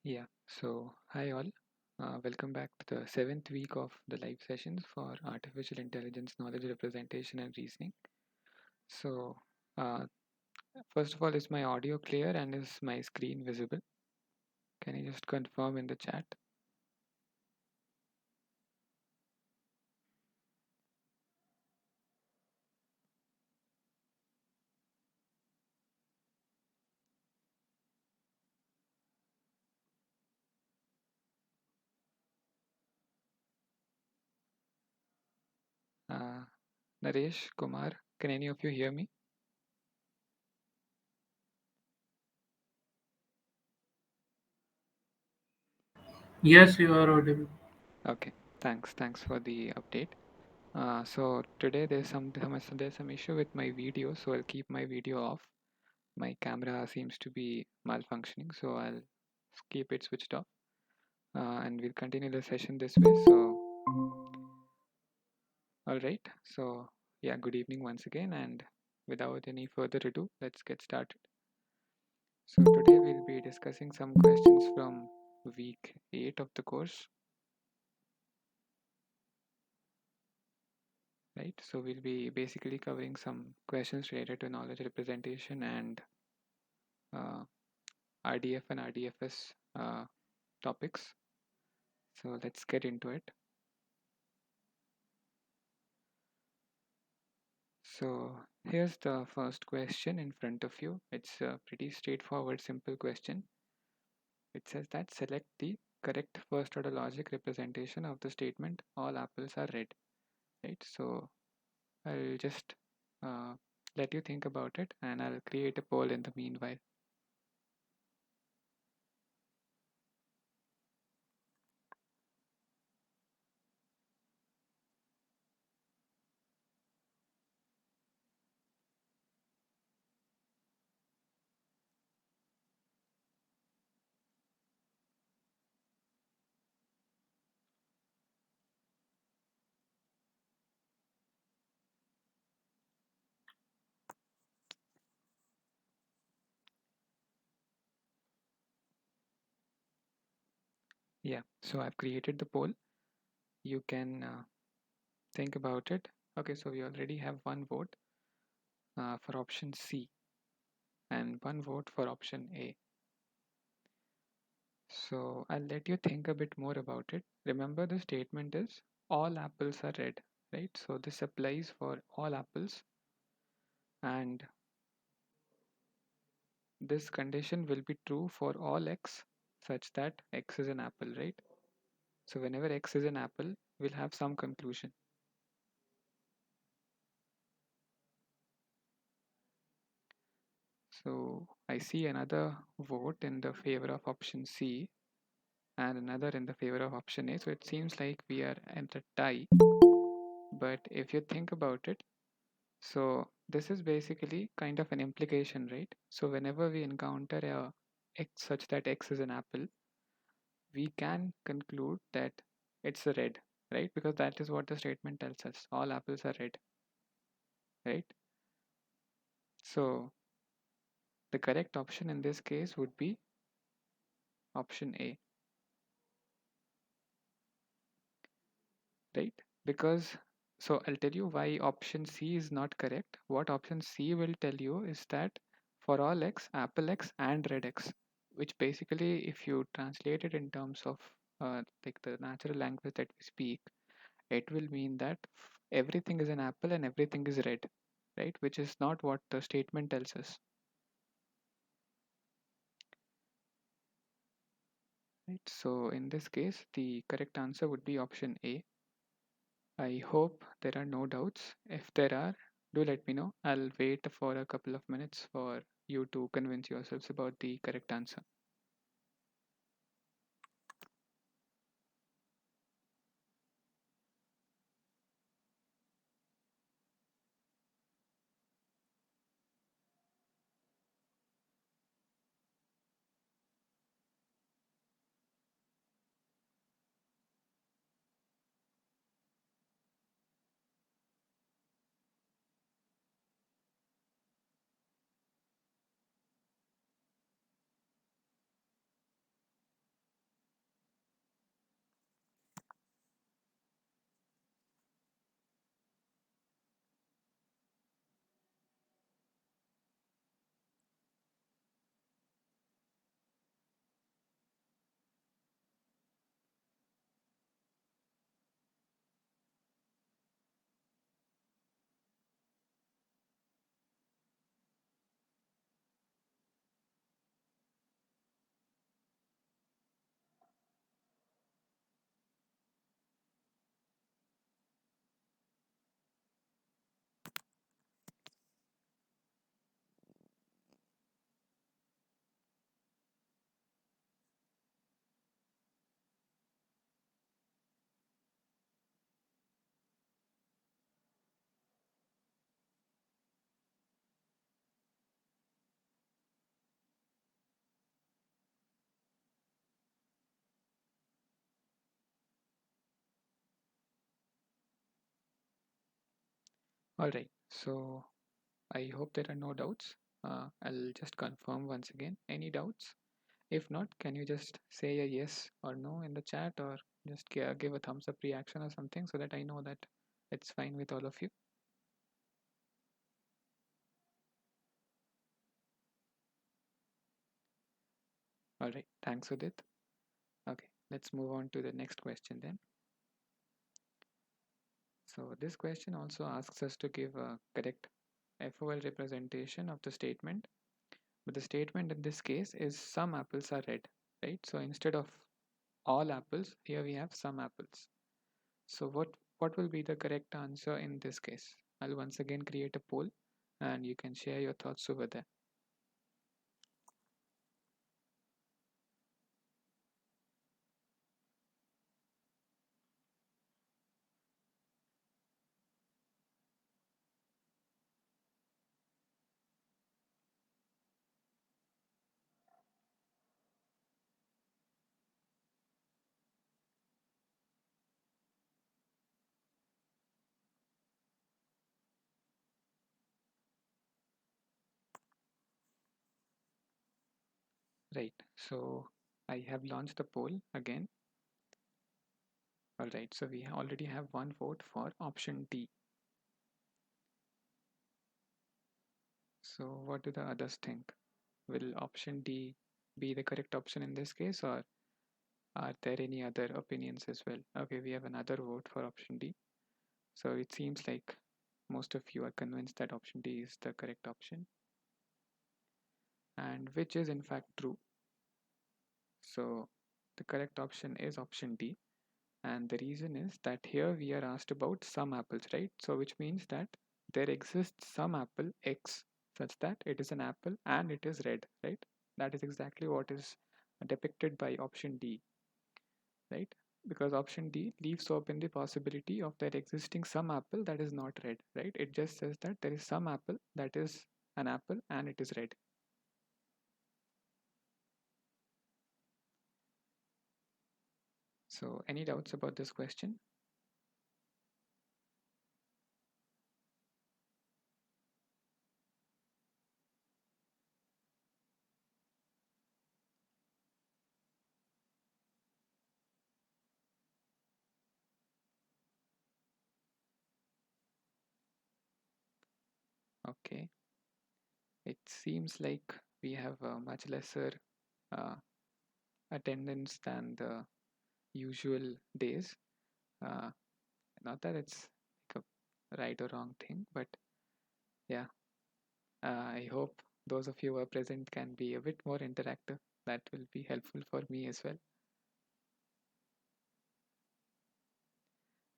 Yeah, so hi all. Welcome back to the seventh week of the live sessions for artificial intelligence knowledge representation and reasoning. So, uh, first of all, is my audio clear and is my screen visible? Can you just confirm in the chat? Uh, Naresh, Kumar, can any of you hear me? Yes, you are audible. Okay, thanks. Thanks for the update. So today there's some issue with my video, so I'll keep my video off. My camera seems to be malfunctioning, so I'll keep it switched off. And we'll continue the session this way. So, all right. So, yeah, good evening once again. And without any further ado, let's get started. So, today we'll be discussing some questions from week 8 of the course, right? So, we'll be basically covering some questions related to knowledge representation and uh, RDF and RDFS topics. So, let's get into it. So here's the first question in front of you. It's a pretty straightforward, simple question. It says that select the correct first order logic representation of the statement all apples are red. Right. So I'll just uh, let you think about it and I'll create a poll in the meanwhile. Yeah. So I've created the poll. You can think about it. Okay. So we already have one vote for option C and one vote for option A. So I'll let you think a bit more about it. Remember, the statement is all apples are red, right? So this applies for all apples, and this condition will be true for all x such that x is an apple, right? So whenever x is an apple, we'll have some conclusion. So I see another vote in the favor of option C and another in the favor of option A. So it seems like we are at a tie. But if you think about it, so this is basically kind of an implication, right? So whenever we encounter a x such that x is an apple, we can conclude that it's a red, right? Because that is what the statement tells us. All apples are red, right? So the correct option in this case would be option A, right? Because so I'll tell you why option C is not correct. What option C will tell you is that for all x, apple x and red x, which basically, if you translate it in terms of like the natural language that we speak, it will mean that everything is an apple and everything is red, right? Which is not what the statement tells us, right? So in this case, the correct answer would be option A. I hope there are no doubts. If there are, do let me know. I'll wait for a couple of minutes for you to convince yourselves about the correct answer. All right. So I hope there are no doubts. I'll just confirm once again. Any doubts? If not, can you just say a yes or no in the chat, or just give a thumbs up reaction or something so that I know that it's fine with all of you? All right. Thanks, Udit. Okay. Let's move on to the next question then. So this question also asks us to give a correct FOL representation of the statement, but the statement in this case is some apples are red, right? So instead of all apples, here we have some apples. So what will be the correct answer in this case? I'll once again create a poll and you can share your thoughts over there. Right. So I have launched the poll again. All right. So we already have one vote for option D. So what do the others think? Will option D be the correct option in this case, or are there any other opinions as well? Okay, we have another vote for option D. So it seems like most of you are convinced that option D is the correct option, and which is in fact true. So the correct option is option D. And the reason is that here we are asked about some apples, right? So which means that there exists some apple X such that it is an apple and it is red, right? That is exactly what is depicted by option D, right? Because option D leaves open the possibility of there existing some apple that is not red, right? It just says that there is some apple that is an apple and it is red. So any doubts about this question? Okay. It seems like we have a much lesser uh, attendance than the usual days. Uh, Not that it's like a right or wrong thing, but yeah, I hope those of you who are present can be a bit more interactive. That will be helpful for me as well.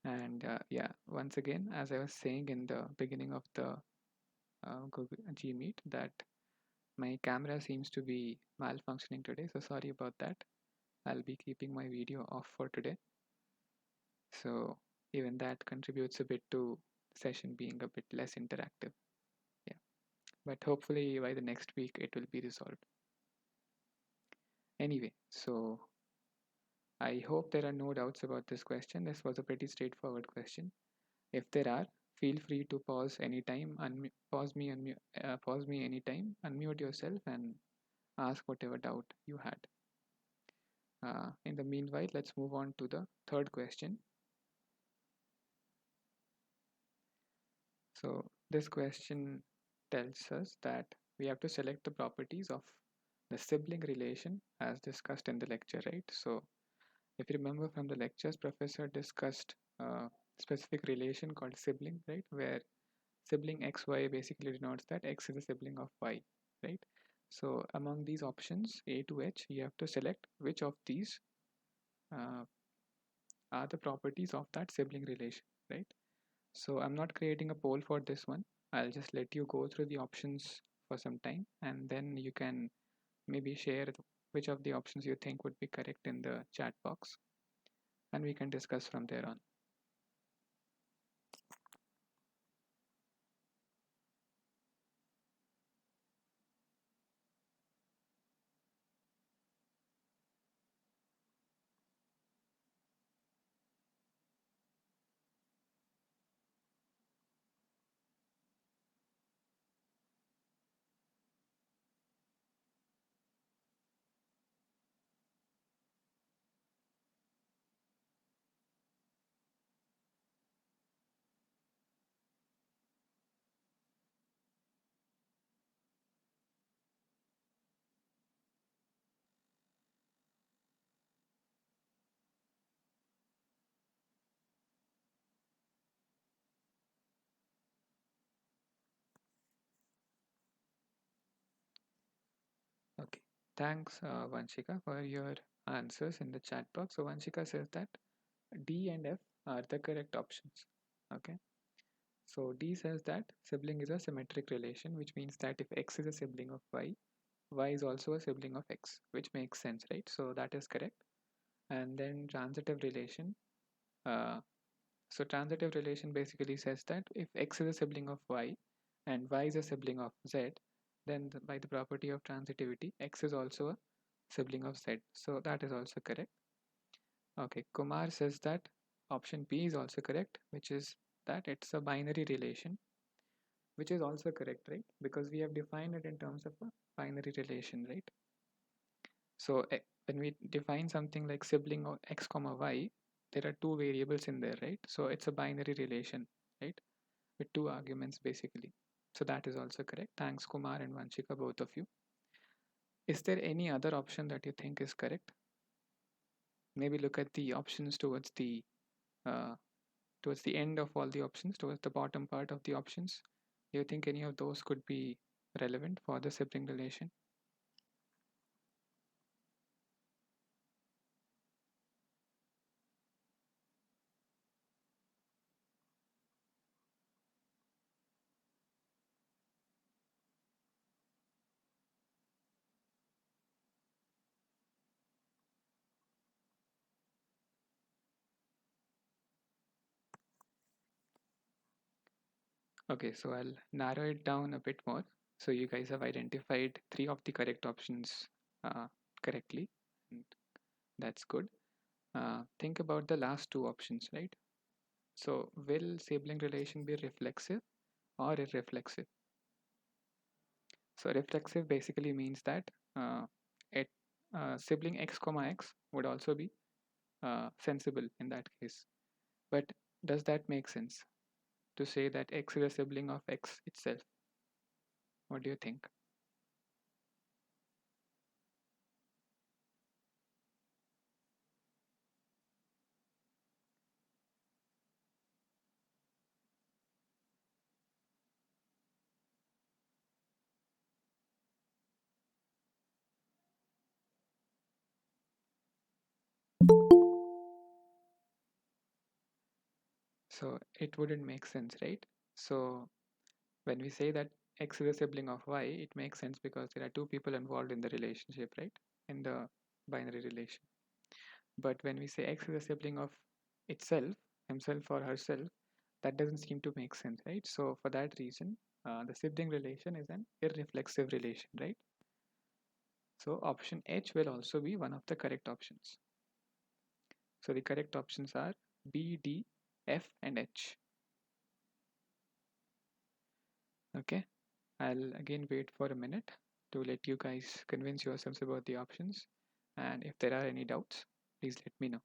And yeah, once again, as I was saying in the beginning of the Google G Meet, that my camera seems to be malfunctioning today. So sorry about that. I'll be keeping my video off for today. So even that contributes a bit to the session being a bit less interactive. Yeah, but hopefully by the next week it will be resolved. Anyway, so I hope there are no doubts about this question. This was a pretty straightforward question. If there are, feel free to pause anytime, pause me anytime, unmute yourself and ask whatever doubt you had. In the meanwhile, let's move on to the third question. So this question tells us that we have to select the properties of the sibling relation as discussed in the lecture, right? So if you remember from the lectures, professor discussed a specific relation called sibling, right? Where sibling xy basically denotes that x is a sibling of y, right? So among these options A to H, you have to select which of these uh, are the properties of that sibling relation, right? So I'm not creating a poll for this one. I'll just let you go through the options for some time and then you can maybe share which of the options you think would be correct in the chat box and we can discuss from there on. Thanks, Vanshika, for your answers in the chat box. So Vanshika says that D and F are the correct options. Okay. So D says that sibling is a symmetric relation, which means that if X is a sibling of Y is also a sibling of X, which makes sense, right? So that is correct. And then transitive relation. Uh, so transitive relation basically says that if X is a sibling of Y and Y is a sibling of Z, then by the property of transitivity, X is also a sibling of Z. So that is also correct. Okay, Kumar says that option B is also correct, which is that it's a binary relation, which is also correct, right? Because we have defined it in terms of a binary relation, right? So when we define something like sibling of X comma Y, there are two variables in there, right? So it's a binary relation, right? With two arguments basically. So that is also correct. Thanks, Kumar and Vanchika, both of you. Is there any other option that you think is correct? Maybe look at the options uh, towards the end of all the options, towards the bottom part of the options. Do you think any of those could be relevant for the sibling relation? Okay, so I'll narrow it down a bit more. So you guys have identified three of the correct options uh, correctly, and that's good. Think about the last two options, right? So will sibling relation be reflexive or irreflexive? So reflexive basically means that it sibling x comma x would also be sensible in that case. But does that make sense to say that x is a sibling of x itself? What do you think? So it wouldn't make sense, right? So when we say that x is a sibling of y, it makes sense because there are two people involved in the relationship, right? In the binary relation. But when we say x is a sibling of itself, himself or herself, that doesn't seem to make sense, right? So for that reason, the sibling relation is an irreflexive relation, right? So option H will also be one of the correct options. So the correct options are B, D, F, and H. Okay, I'll again wait for a minute to let you guys convince yourselves about the options. And if there are any doubts, please let me know.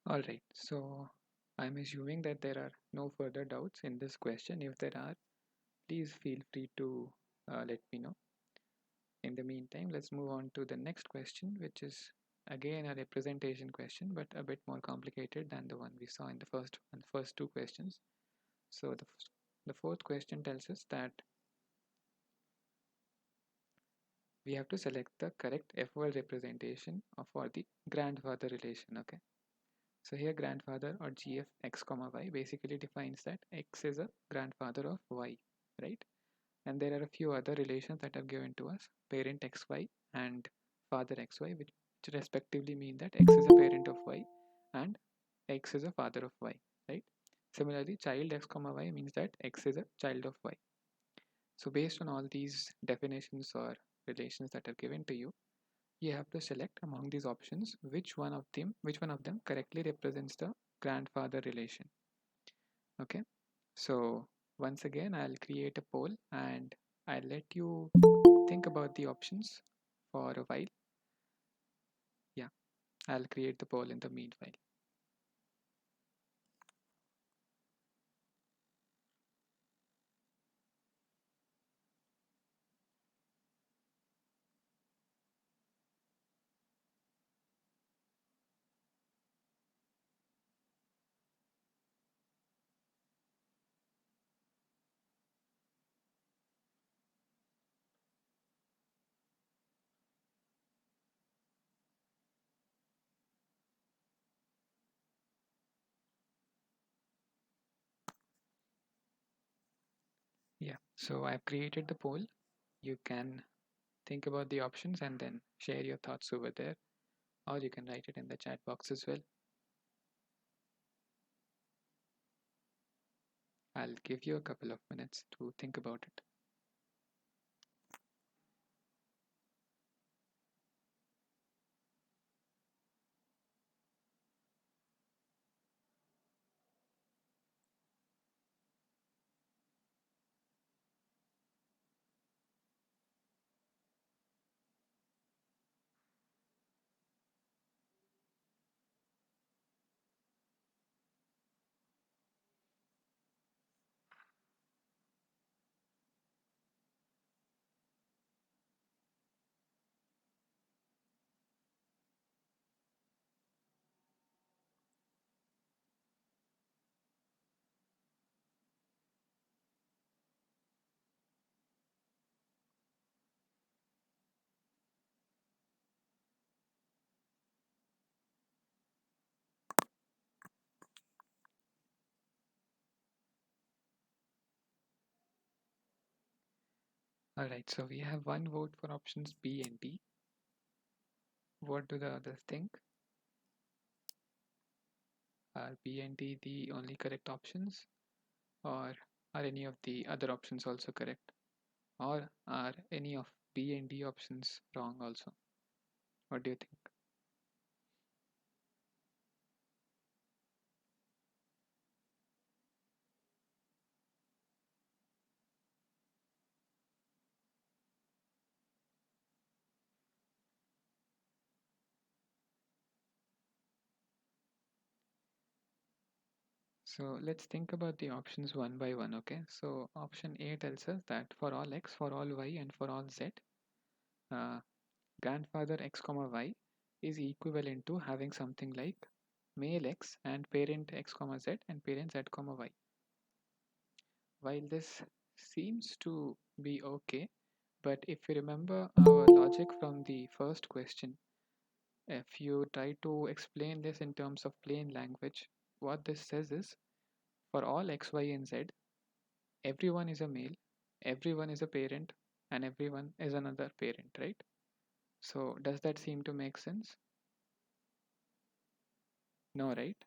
All right, so I'm assuming that there are no further doubts in this question. If there are, please feel free to let me know. In the meantime, let's move on to the next question, which is again a representation question, but a bit more complicated than the one we saw in the first two questions. So the fourth question tells us that we have to select the correct FOL representation for the grandfather relation. Okay. So here grandfather or GF x comma y basically defines that x is a grandfather of y, right? And there are a few other relations that are given to us, parent xy and father xy, which respectively mean that x is a parent of y and x is a father of y, right? Similarly, child x comma y means that x is a child of y. So based on all these definitions or relations that are given to you, you have to select among these options which one of them correctly represents the grandfather relation. Okay, so once again I'll create a poll and I'll let you think about the options for a while. Yeah, I'll create the poll in the meanwhile. Yeah, so I've created the poll. You can think about the options and then share your thoughts over there, or you can write it in the chat box as well. I'll give you a couple of minutes to think about it. Alright, so we have one vote for options B and D. What do the others think? Are B and D the only correct options, or are any of the other options also correct? Or are any of B and D options wrong also? What do you think? So let's think about the options one by one, okay? So option A tells us that for all x, for all y, and for all z, uh, grandfather x comma y is equivalent to having something like male x and parent x comma z and parent z comma y. While this seems to be okay, but if you remember our logic from the first question, if you try to explain this in terms of plain language, what this says is for all x, y, and z, everyone is a male, everyone is a parent, and everyone is another parent, right? So, does that seem to make sense? No, right?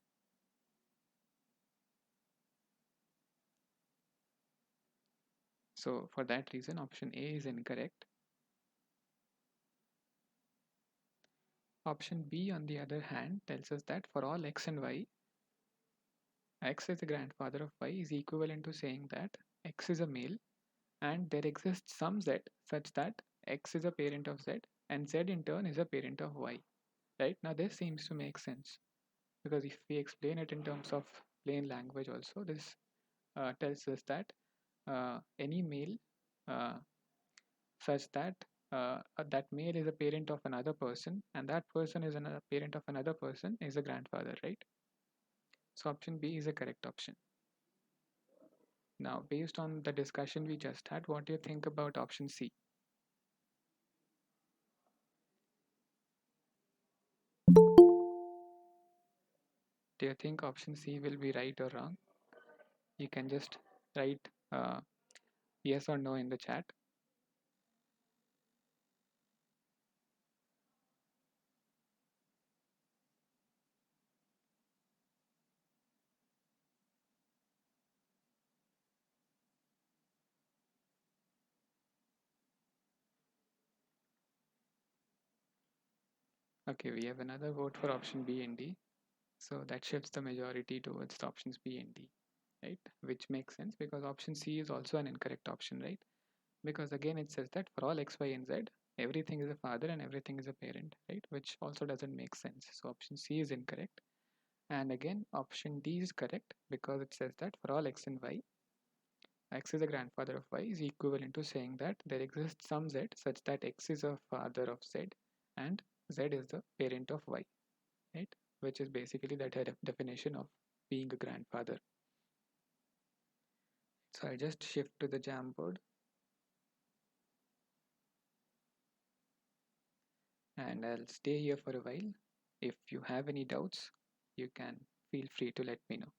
So, for that reason, option A is incorrect. Option B, on the other hand, tells us that for all x and y, x is the grandfather of y is equivalent to saying that x is a male and there exists some z such that x is a parent of z and z in turn is a parent of y. Right now, this seems to make sense. Because if we explain it in terms of plain language, also, this tells us that any male uh, such that that male is a parent of another person and that person is another parent of another person is a grandfather, right? So option B is a correct option. Now, based on the discussion we just had, what do you think about option C? Do you think option C will be right or wrong? You can just write yes or no in the chat. Okay, we have another vote for option B and D. So that shifts the majority towards the options B and D, right? Which makes sense because option C is also an incorrect option, right? Because again, it says that for all x, y, and z, everything is a father and everything is a parent, right? Which also doesn't make sense. So option C is incorrect. And again, option D is correct because it says that for all x and y, x is a grandfather of y is equivalent to saying that there exists some z such that x is a father of z and z is the parent of y, right? Which is basically that definition of being a grandfather. So I'll just shift to the Jamboard and I'll stay here for a while. If you have any doubts, you can feel free to let me know.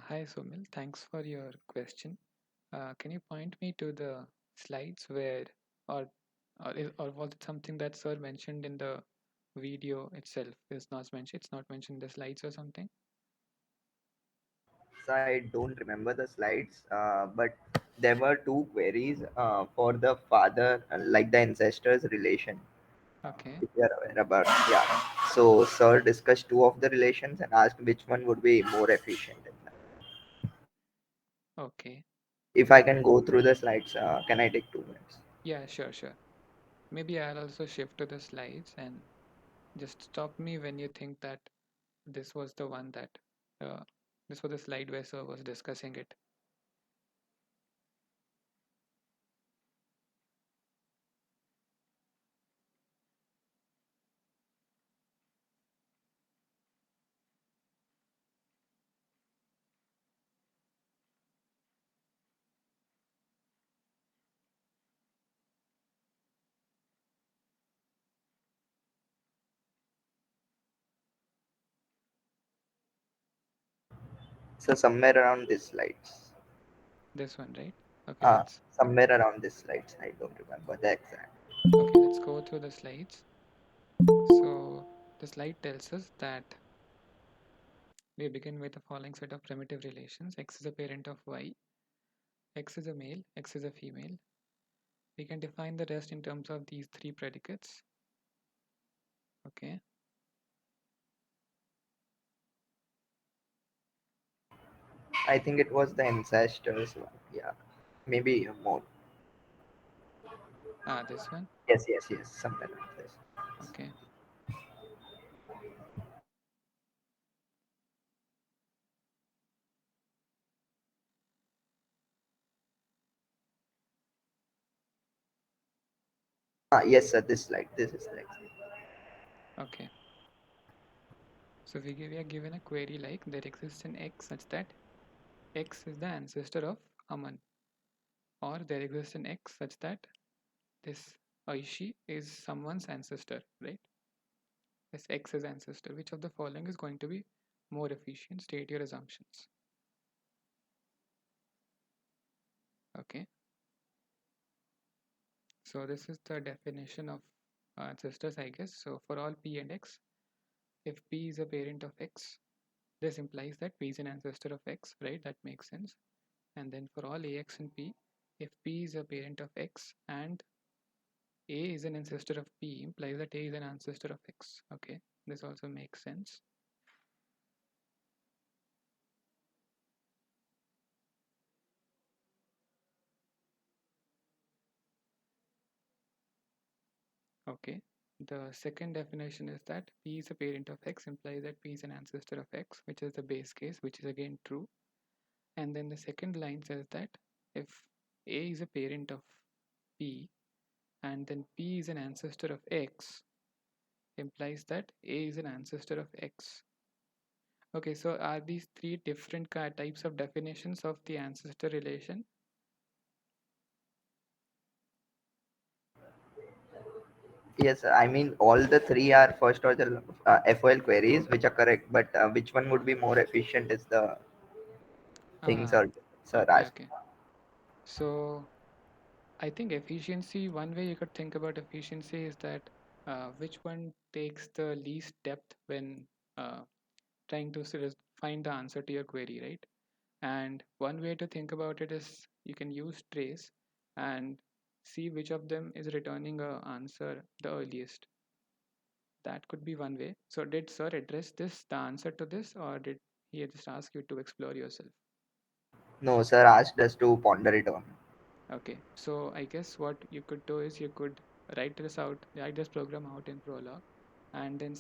Hi Somil, thanks for your question. Can you point me to the slides where, or or was it something that Sir mentioned in the video itself? It's not mentioned. It's not mentioned in the slides or something. So I don't remember the slides, but there were two queries for the father, like the ancestors relation, Okay, if you are aware about. Yeah. So sir discussed two of the relations and asked which one would be more efficient in that. okay, If I can go through the slides, can I take 2 minutes? yeah, sure, sure. Maybe I'll also shift to the slides and just stop me when you think that this was the one that uh, this was the slide where Sir was discussing it. So somewhere around these slides. This one, right? Okay, let's Somewhere around these slides. I don't remember the exact. let's go through the slides. So the slide tells us that we begin with the following set of primitive relations. X is a parent of Y, X is a male, X is a female. We can define the rest in terms of these three predicates. Okay, I think it was the ancestors one. Yeah. Maybe more. this one. Yes, yes, yes. Somewhere around this. Okay, Yes, sir. This slide. This is slide. Okay. So we are given a query like there exists an X such that X is the ancestor of Aman, or there exists an X such that this Aishi is someone's ancestor, right? This X is ancestor. Which of the following is going to be more efficient? State your assumptions. Okay. So this is the definition of ancestors, I guess. So for all P and X, if P is a parent of X, this implies that P is an ancestor of X, right? That makes sense. And then for all AX and P, if P is a parent of X and A is an ancestor of P, implies that A is an ancestor of X. Okay, this also makes sense. Okay, the second definition is that P is a parent of X implies that P is an ancestor of X, which is the base case, which is again true. And then the second line says that if A is a parent of P and then P is an ancestor of X, implies that A is an ancestor of X. Okay, so are these three different types of definitions of the ancestor relation? Yes, sir. I mean all the three are first order FOL queries, which are correct. But which one would be more efficient is the thing, Ah, sir okay, asked. okay. So I think efficiency, one way you could think about efficiency is that which one takes the least depth when trying to find the answer to your query, right? And one way to think about it is you can use trace and see which of them is returning a answer the earliest. That could be one way. So did sir address this, the answer to this, or did he just ask you to explore yourself? No, sir asked us to ponder it on. Okay, so I guess what you could do is you could write this program out in Prolog, and then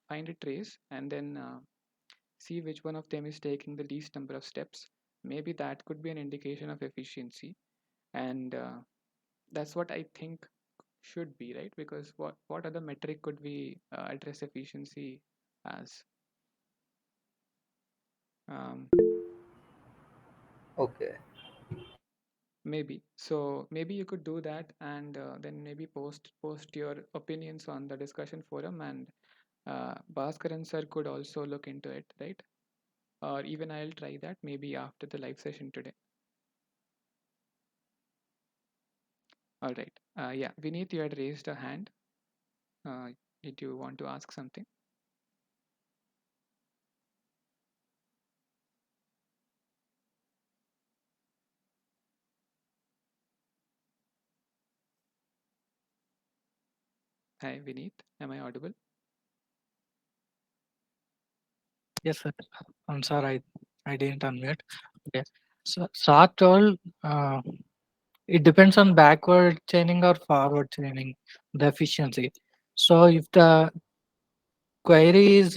find a trace, and then see which one of them is taking the least number of steps. Maybe that could be an indication of efficiency, and that's what I think should be right. Because what other metric could we address efficiency as? Um, Okay. Maybe. So maybe you could do that and then maybe post your opinions on the discussion forum, and Bhaskaran sir could also look into it, right? Or even I'll try that maybe after the live session today. All right. Yeah, Vineet, you had raised a hand. Uh, did you want to ask something? Hi, Vineet. Am I audible? Yes, sir. I'm sorry, I didn't unmute. Okay. So after all, it depends on backward chaining or forward chaining, the efficiency. So if the query is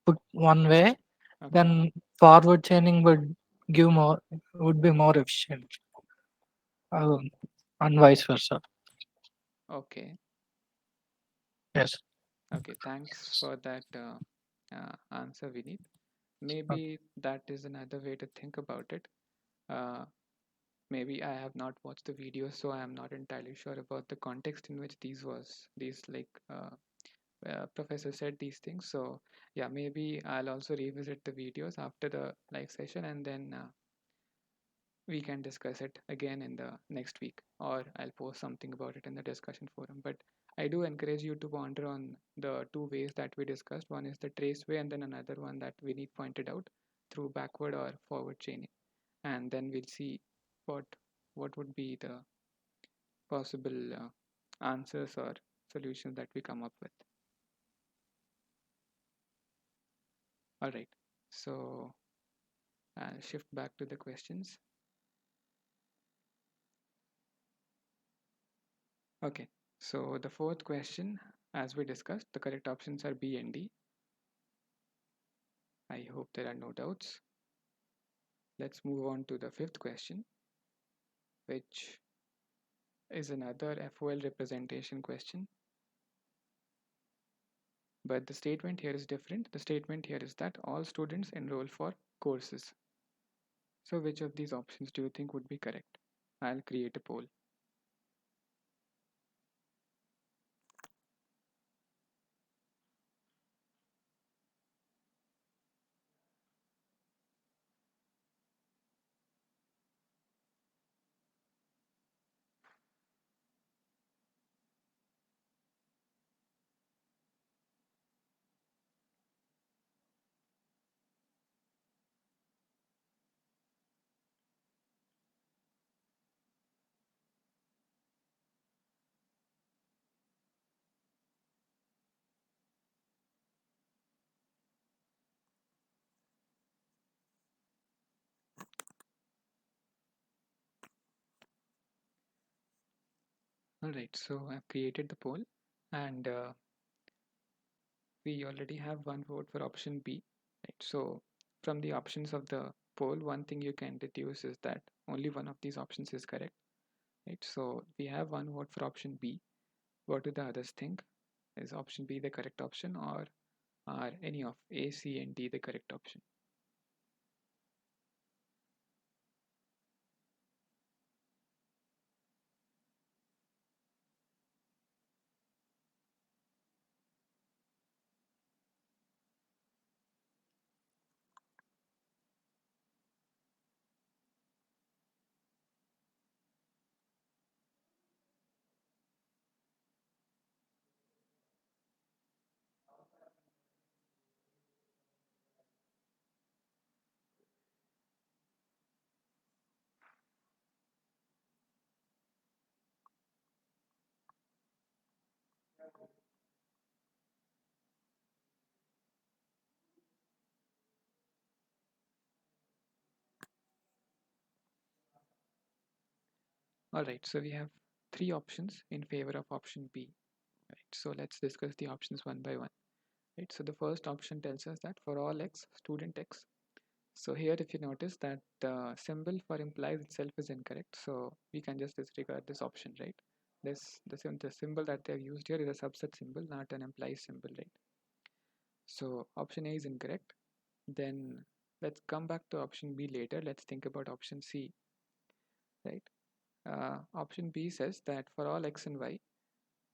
put one way, Okay. then forward chaining would be more efficient, um, and vice versa. Okay. Yes. Okay. Thanks for that answer, Vineet. Okay. Maybe that is another way to think about it. Uh, Maybe I have not watched the video, so I am not entirely sure about the context in which these like professor said these things. So yeah, maybe I'll also revisit the videos after the live session, and then we can discuss it again in the next week, or I'll post something about it in the discussion forum. But I do encourage you to ponder on the two ways that we discussed. One is the trace way, and then another one that we need pointed out through backward or forward chaining, and then we'll see what what would be the possible answers or solutions that we come up with. All right, so I'll shift back to the questions. Okay, so the fourth question, as we discussed, the correct options are B and D. I hope there are no doubts. Let's move on to the fifth question, which is another FOL representation question. But the statement here is different. The statement here is that all students enroll for courses. So which of these options do you think would be correct? I'll create a poll. Alright, so I've created the poll and we already have one vote for option B. Right? So from the options of the poll, one thing you can deduce is that only one of these options is correct. Right? So we have one vote for option B. What do the others think? Is option B the correct option, or are any of A, C, and D the correct option? All right, so we have three options in favor of option B. Right, so let's discuss the options one by one. Right, so the first option tells us that for all x, student x. So here, if you notice that the symbol for implies itself is incorrect, so we can just disregard this option, right? The symbol that they've used here is a subset symbol, not an implies symbol, right? So option A is incorrect. Then let's come back to option B later. Let's think about option C, right? Option B says that for all x and y,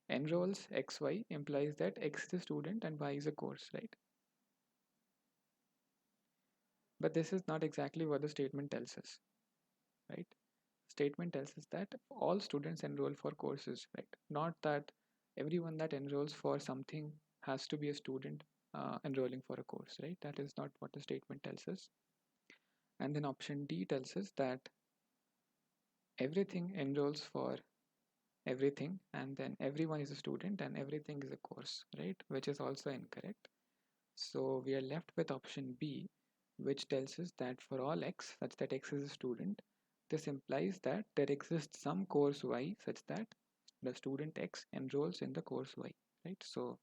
enrolls xy implies that x is a student and y is a course, right? But this is not exactly what the statement tells us, right? Statement tells us that all students enroll for courses, right? Not that everyone that enrolls for something has to be a student enrolling for a course, right? That is not what the statement tells us. And then option D tells us that everything enrolls for everything, and then everyone is a student and everything is a course, right? Which is also incorrect. So we are left with option B, which tells us that for all x, such that x is a student, this implies that there exists some course y such that the student x enrolls in the course y, right? So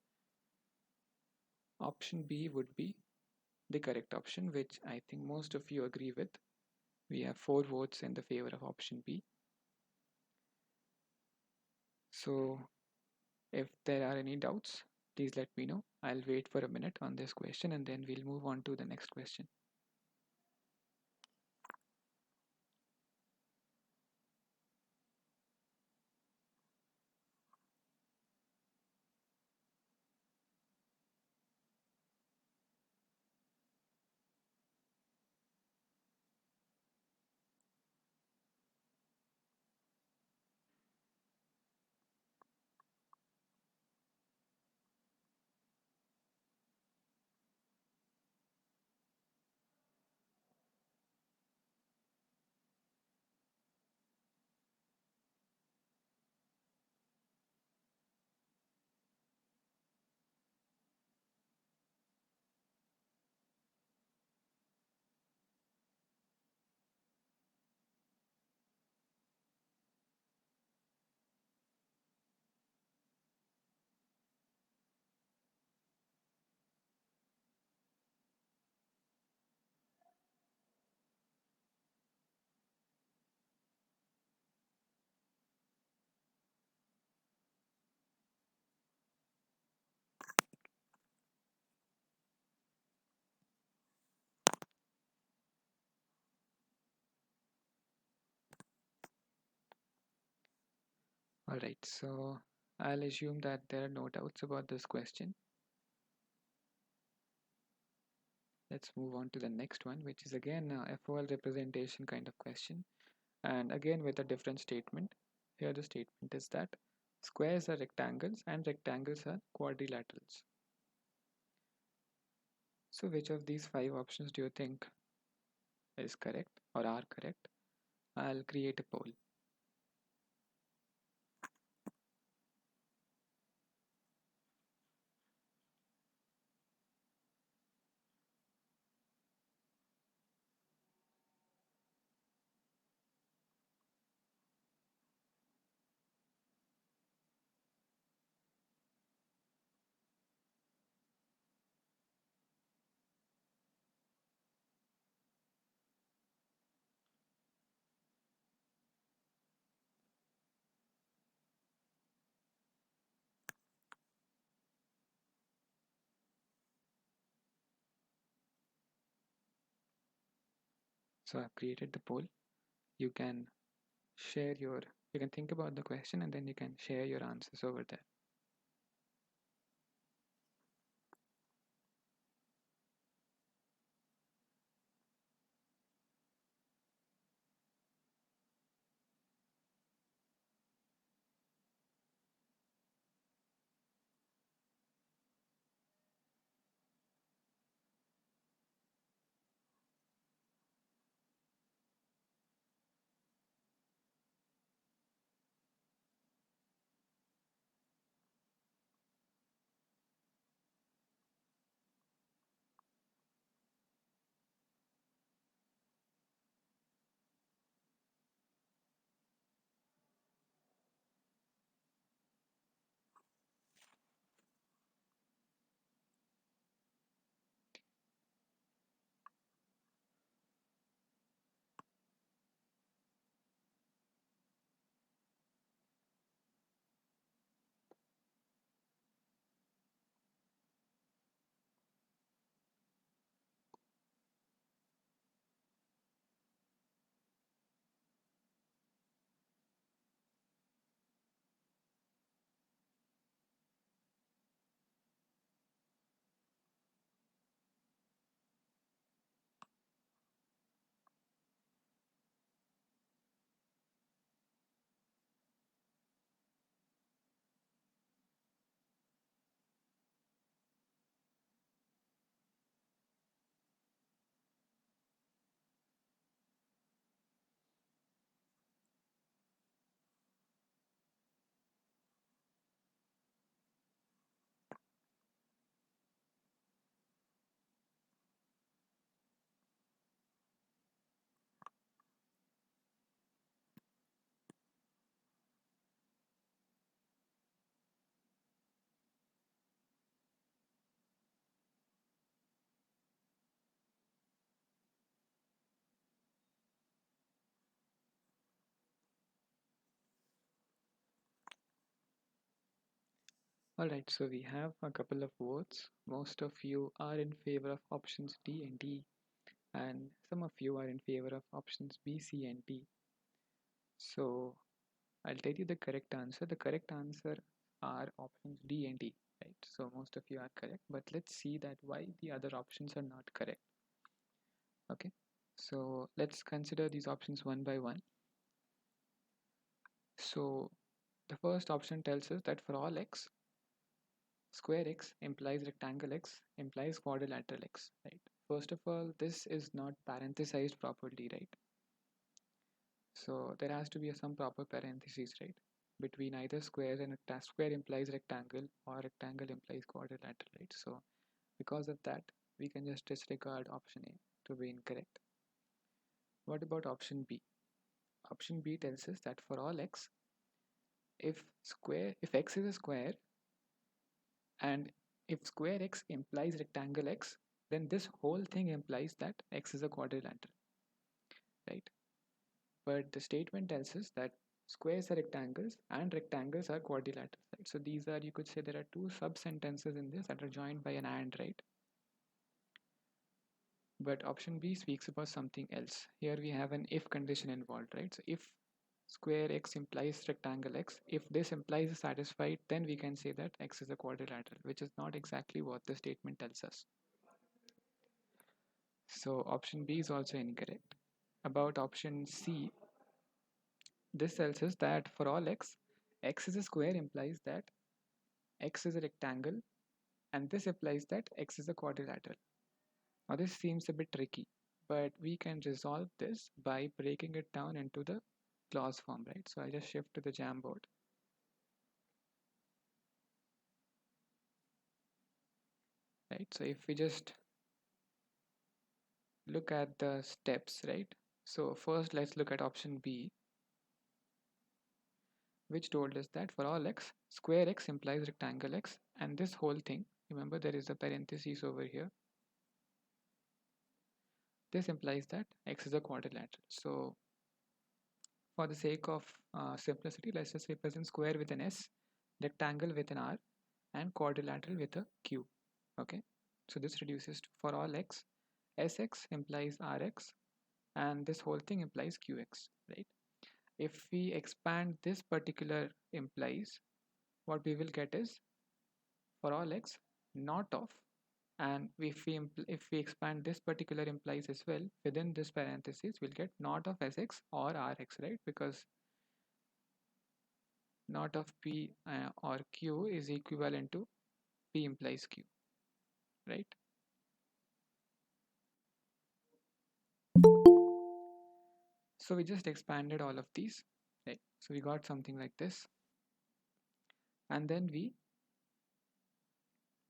option B would be the correct option, which I think most of you agree with. We have 4 votes in the favor of option B. So if there are any doubts, please let me know. I'll wait for a minute on this question and then we'll move on to the next question. Alright, so I'll assume that there are no doubts about this question. Let's move on to the next one, which is again a FOL representation kind of question, and again with a different statement. Here the statement is that squares are rectangles and rectangles are quadrilaterals. So which of these five options do you think is correct or are correct? I'll create a poll. So I've created the poll. You can share your, you can think about the question and then you can share your answers over there. Alright, so we have a couple of votes. Most of you are in favor of options D and D, and some of you are in favor of options B, C, and D. So I'll tell you the correct answer. The correct answer are options D and D, right? So most of you are correct, but let's see that why the other options are not correct. Okay, so let's consider these options one by one. So the first option tells us that for all x, square x implies rectangle x implies quadrilateral x, right? First of all, this is not parenthesized properly, right? So there has to be some proper parentheses, right? Between either square and square implies rectangle or rectangle implies quadrilateral, right? So because of that, we can just disregard option A to be incorrect. What about option B? Option B tells us that for all x, if x is a square and if square x implies rectangle x, then this whole thing implies that x is a quadrilateral, right? But the statement tells us that squares are rectangles and rectangles are quadrilaterals, right? So these are, you could say there are two sub sentences in this that are joined by an and, right? But option B speaks about something else. Here we have an if condition involved, right? So if square x implies rectangle x. If this implies is satisfied, then we can say that x is a quadrilateral, which is not exactly what the statement tells us. So option B is also incorrect. About option C, this tells us that for all x is a square implies that x is a rectangle, and this implies that x is a quadrilateral. Now this seems a bit tricky, but we can resolve this by breaking it down into the clause form, right? So I just shift to the Jamboard. Right, so if we just look at the steps, right? So first let's look at option B, which told us that for all x, square x implies rectangle x, and this whole thing, remember there is a parenthesis over here, this implies that x is a quadrilateral. So for the sake of simplicity, let's just represent square with an S, rectangle with an R, and quadrilateral with a Q. Okay, so this reduces to for all x, Sx implies Rx, and this whole thing implies Qx, right? If we expand this particular implies, what we will get is for all x, not of, and if we expand this particular implies as well, within this parenthesis we'll get not of Sx or Rx, right? Because not of P or Q is equivalent to P implies Q, right? So we just expanded all of these, right? So we got something like this, and then we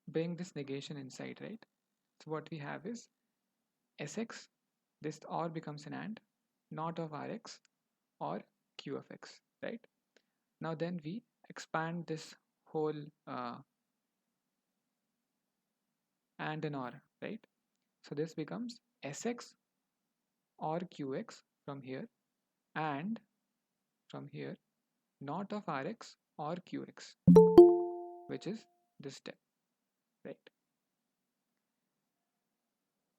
bring this negation inside, right? So what we have is Sx, this or becomes an and, not of Rx or Q of x, right? Now then we expand this whole and an or, right? So this becomes Sx or Qx from here, and from here not of Rx or Qx, which is this step, right?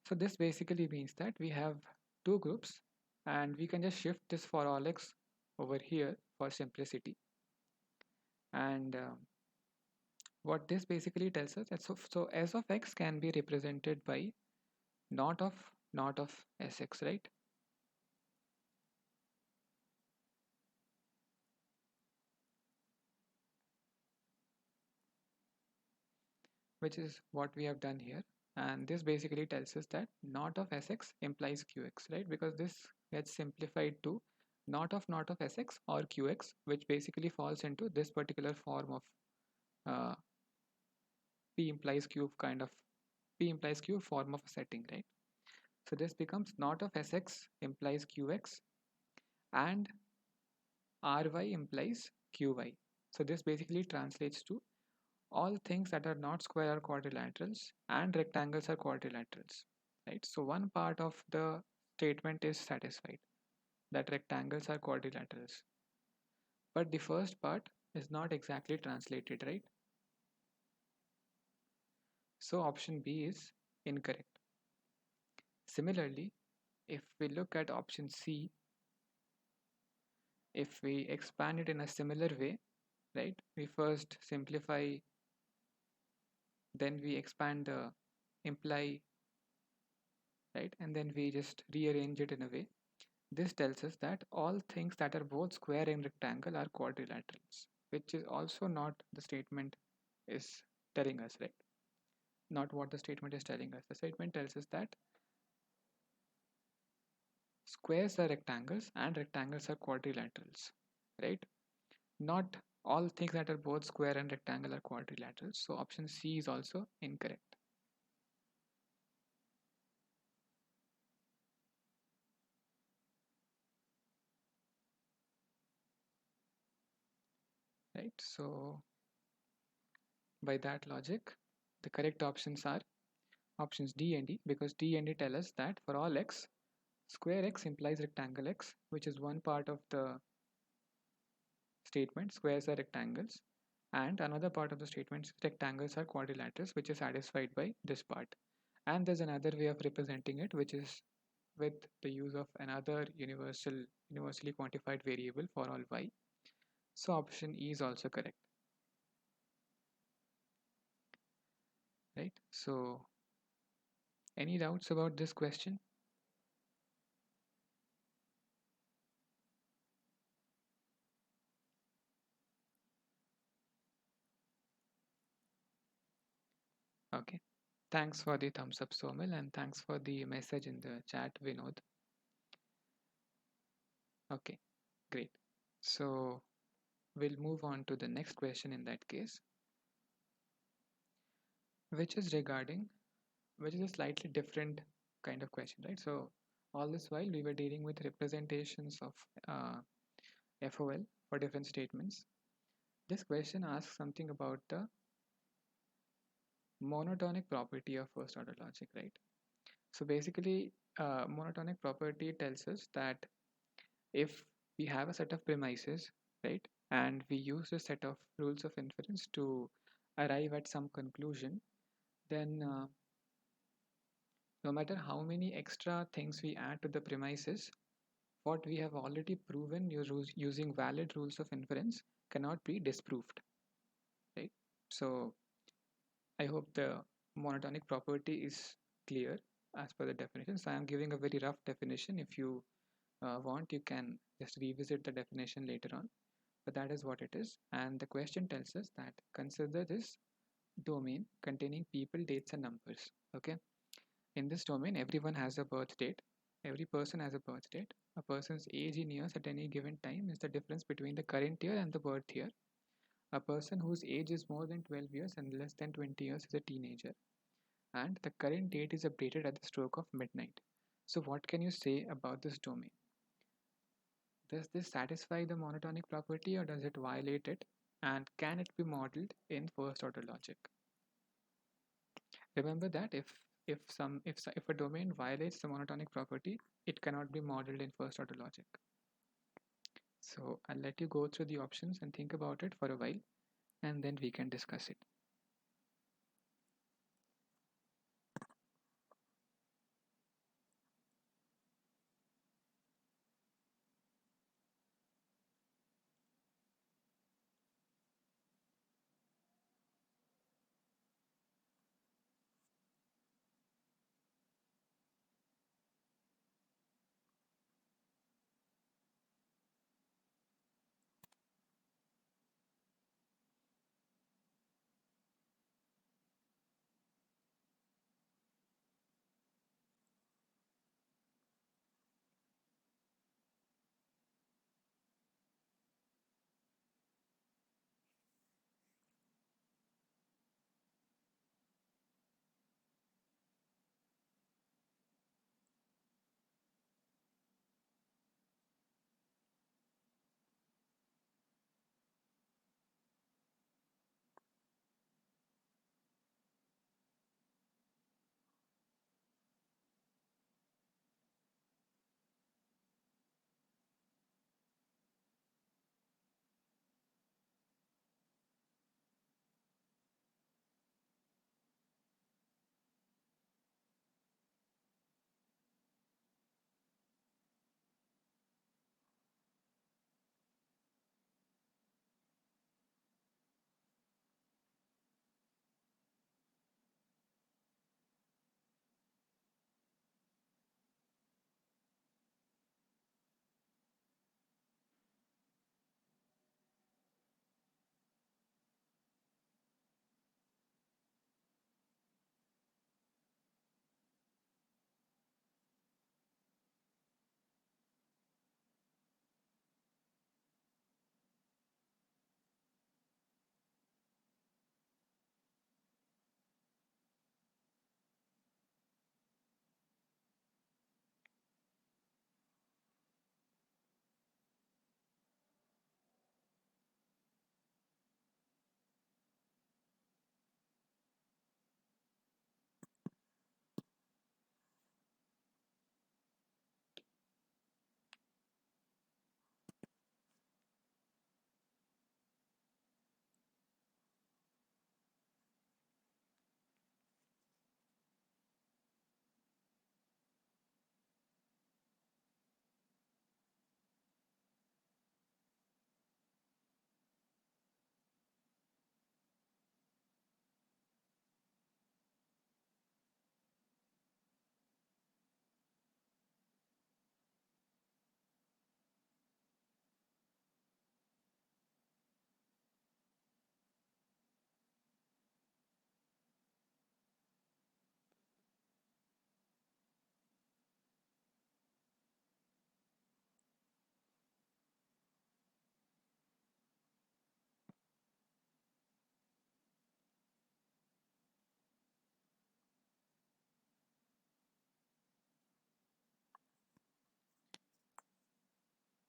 So this basically means that we have two groups, and we can just shift this for all x over here for simplicity. And what this basically tells us that so s of x can be represented by not of sx, right? Which is what we have done here. And this basically tells us that not of sx implies qx, right? Because this gets simplified to not of sx or qx, which basically falls into this particular form of uh, p implies q kind of p implies q form of a setting, right? So this becomes not of sx implies qx and ry implies qy. So this basically translates to all things that are not square are quadrilaterals and rectangles are quadrilaterals, right? So one part of the statement is satisfied, that rectangles are quadrilaterals, but the first part is not exactly translated, right? So option B is incorrect. Similarly, if we look at option C, if we expand it in a similar way, right? We first simplify, then we expand the imply, right? And then we just rearrange it in a way. This tells us that all things that are both square and rectangle are quadrilaterals, which is also not the statement is telling us, right? Not what the statement is telling us. The statement tells us that squares are rectangles and rectangles are quadrilaterals, right? Not all things that are both square and rectangle are quadrilaterals. So option C is also incorrect, right? So by that logic, the correct options are options D and E, because D and E tell us that for all x, square x implies rectangle x, which is one part of the statement, squares are rectangles, and another part of the statement, rectangles are quadrilaterals, which is satisfied by this part. And there's another way of representing it, which is with the use of another universally quantified variable for all y. So option E is also correct, right? So any doubts about this question? Okay. Thanks for the thumbs up, Somil, and thanks for the message in the chat, Vinod. Okay, great. So we'll move on to the next question in that case, which is regarding, which is a slightly different kind of question, right? So all this while we were dealing with representations of uh, FOL for different statements. This question asks something about the monotonic property of first order logic, right? So basically, monotonic property tells us that if we have a set of premises, right, and we use a set of rules of inference to arrive at some conclusion, then no matter how many extra things we add to the premises, what we have already proven using valid rules of inference cannot be disproved, right? So I hope the monotonic property is clear as per the definition. So I am giving a very rough definition. If you want, you can just revisit the definition later on. But that is what it is. And the question tells us that consider this domain containing people, dates, and numbers. Okay. In this domain, everyone has a birth date. Every person has a birth date. A person's age in years at any given time is the difference between the current year and the birth year. A person whose age is more than 12 years and less than 20 years is a teenager. And the current date is updated at the stroke of midnight. So, what can you say about this domain? Does this satisfy the monotonic property or does it violate it? And can it be modeled in first order logic? Remember that if a domain violates the monotonic property, it cannot be modeled in first order logic. So I'll let you go through the options and think about it for a while, and then we can discuss it.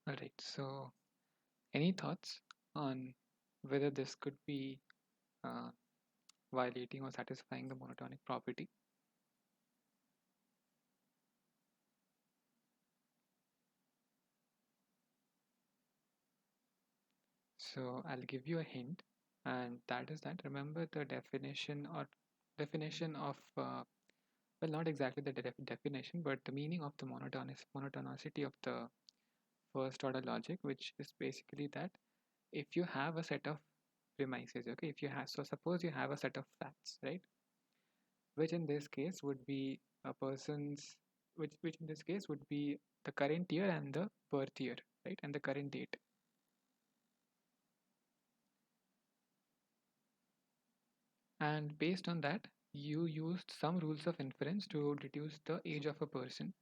All right. So, any thoughts on whether this could be uh, violating or satisfying the monotonic property? So, I'll give you a hint, and that is that remember the definition of well, not exactly the definition, but the meaning of the monotonicity of the first order logic, which is basically that if you have a set of premises, okay, if you have, so suppose you have a set of facts, right, which in this case would be a person's, which in this case would be the current year and the birth year, right, and the current date. And based on that, you used some rules of inference to deduce the age of a person,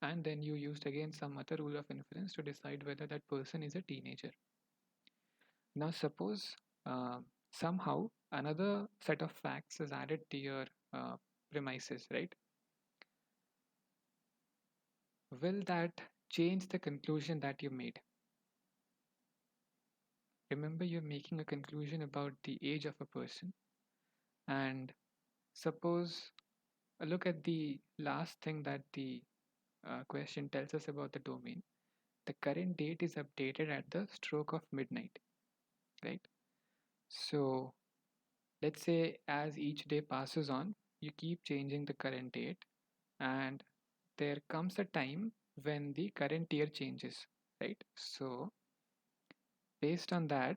and then you used again some other rule of inference to decide whether that person is a teenager. Now, suppose somehow another set of facts is added to your premises, right? Will that change the conclusion that you made? Remember, you're making a conclusion about the age of a person, and suppose look at the last thing that the question tells us about the domain. The current date is updated at the stroke of midnight, right? So let's say as each day passes on, you keep changing the current date, and there comes a time when the current year changes, right? So based on that,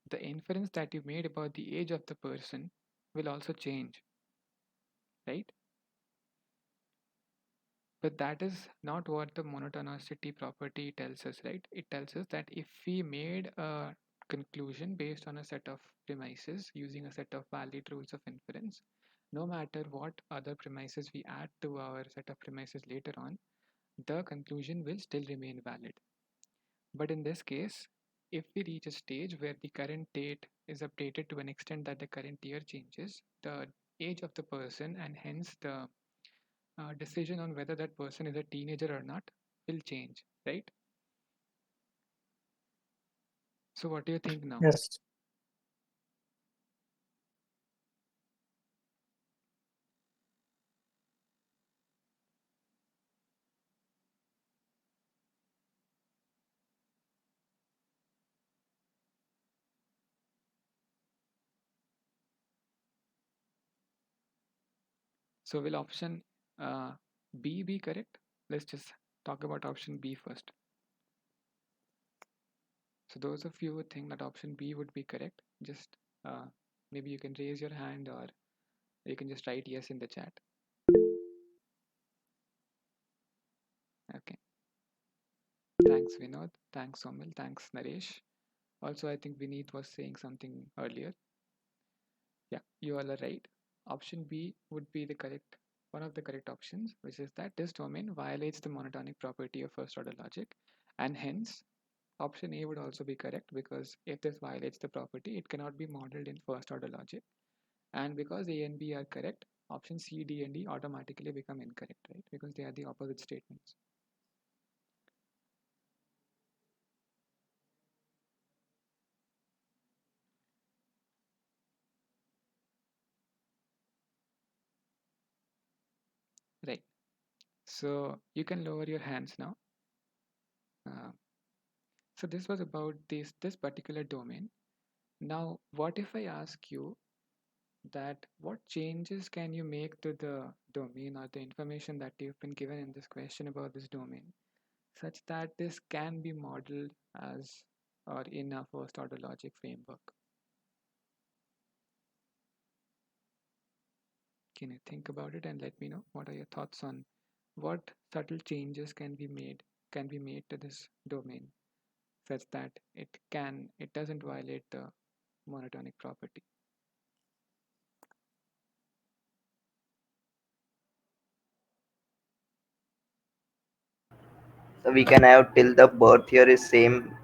the inference that you made about the age of the person will also change, right? But that is not what the monotonicity property tells us, right? It tells us that if we made a conclusion based on a set of premises using a set of valid rules of inference, no matter what other premises we add to our set of premises later on, the conclusion will still remain valid. But in this case, if we reach a stage where the current date is updated to an extent that the current year changes, the age of the person and hence the decision on whether that person is a teenager or not will change, right? So, what do you think now? Yes. So, will option uh, B be correct? Let's just talk about option B first. So, those of you who think that option B would be correct, just maybe you can raise your hand or you can just write yes in the chat. Okay. Thanks, Vinod. Thanks, Somil. Thanks, Naresh. Also, I think Vineet was saying something earlier. Yeah, you all are right. Option B would be the correct, one of the correct options, which is that this domain violates the monotonic property of first order logic, and hence option A would also be correct because if this violates the property, it cannot be modeled in first order logic. And because A and B are correct, option C, D, and D automatically become incorrect, right? Because they are the opposite statements. Right. So you can lower your hands now. Uh, so this was about this particular domain. Now, what if I ask you that what changes can you make to the domain or the information that you've been given in this question about this domain such that this can be modeled as or in a first order logic framework? Can you think about it and let me know what are your thoughts on what subtle changes can be made to this domain such that it doesn't violate the monotonic property? So we can have till the birth year is same.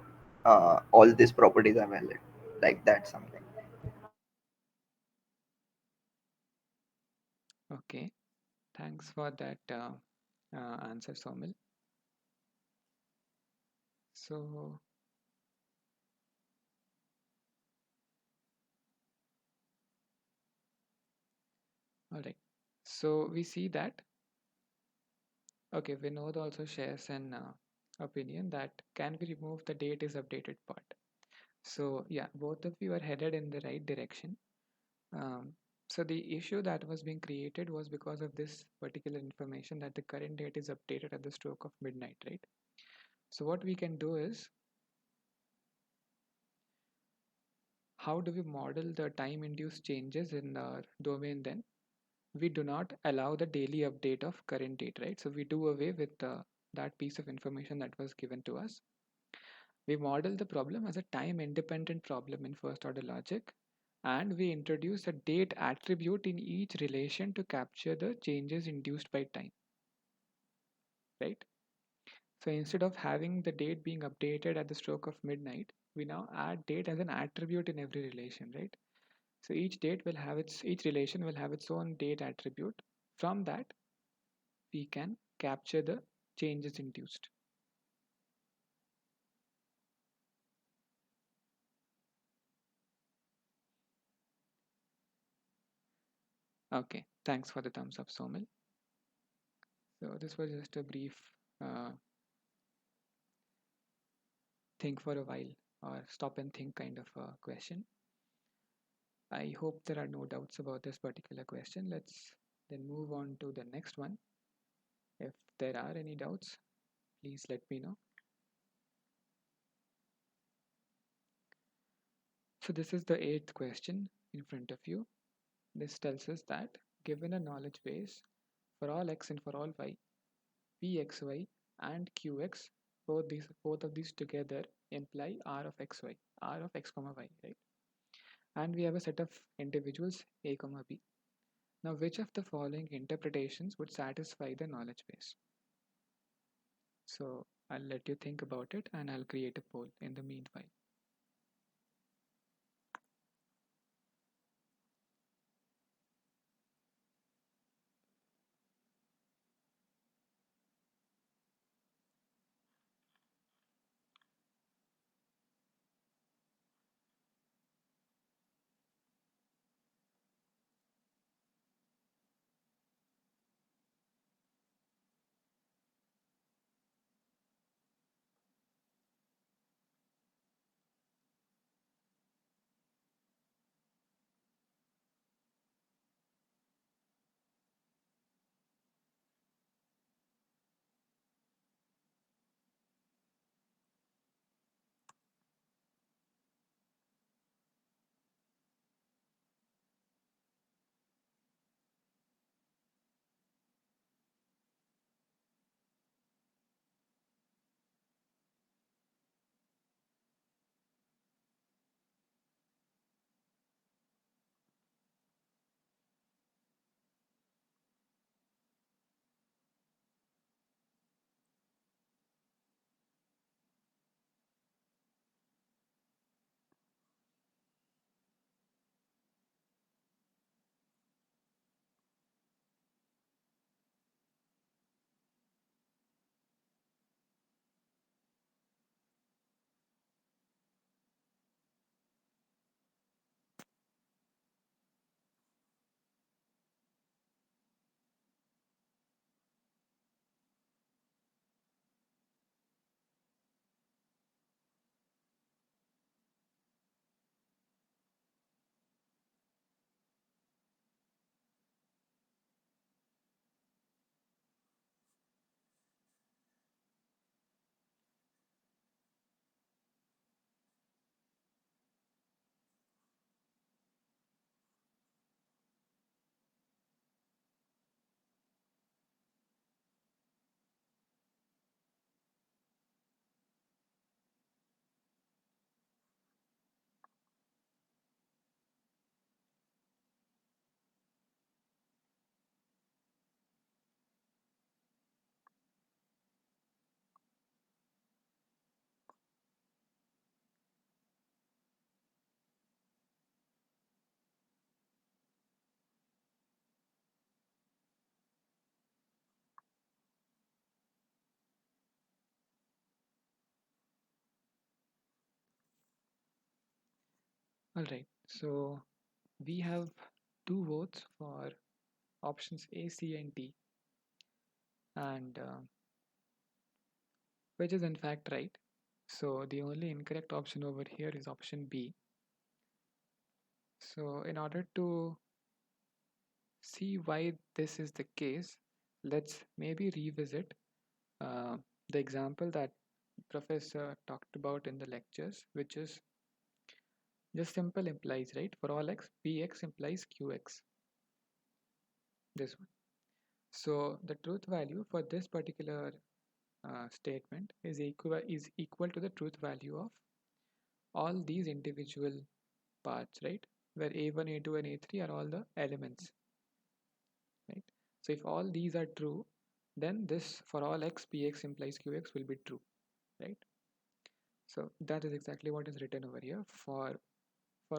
All these properties are valid, like that something. Okay, thanks for that answer, Somil. So, all right. So we see that, okay, Vinod also shares an opinion that can we remove the date is updated part. So yeah, both of you are headed in the right direction. Um, so the issue that was being created was because of this particular information that the current date is updated at the stroke of midnight, right? So what we can do is, how do we model the time induced changes in our domain then? We do not allow the daily update of current date, right? So we do away with that piece of information that was given to us. We model the problem as a time independent problem in first order logic, and we introduce a date attribute in each relation to capture the changes induced by time, right? So instead of having the date being updated at the stroke of midnight, we now add date as an attribute in every relation, right? So each relation will have its own date attribute. From that, we can capture the changes induced. Okay, thanks for the thumbs up, Somil. So this was just a brief uh, think for a while or stop and think kind of a question. I hope there are no doubts about this particular question. Let's then move on to the next one. If there are any doubts, please let me know. So this is the eighth question in front of you. This tells us that given a knowledge base for all x and for all y, pxy and qx, both of these together imply r of xy, r of x comma y, right? And we have a set of individuals a comma b. Now, which of the following interpretations would satisfy the knowledge base? So I'll let you think about it and I'll create a poll in the meanwhile. All right, so we have two votes for options A, C, and D, and which is in fact right. So the only incorrect option over here is option B. So in order to see why this is the case, let's maybe revisit uh, the example that Professor talked about in the lectures, which is just simple implies, right? For all x, px implies qx, this one. So the truth value for this particular statement is equal to the truth value of all these individual parts, right? Where a1, a2, and a3 are all the elements, right? So if all these are true, then this for all x, px implies qx will be true, right? So that is exactly what is written over here. For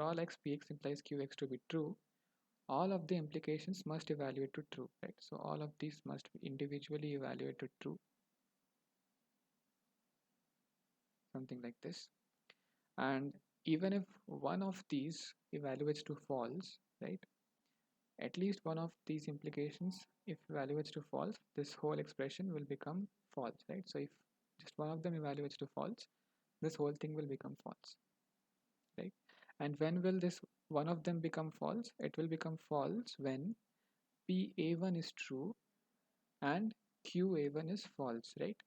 all x, px implies qx to be true, all of the implications must evaluate to true, right? So all of these must be individually evaluate to true, something like this. And even if one of these evaluates to false, right? At least one of these implications, if evaluates to false, this whole expression will become false, right? So if just one of them evaluates to false, this whole thing will become false, right? And when will this one of them become false? It will become false when PA1 is true and QA1 is false, right?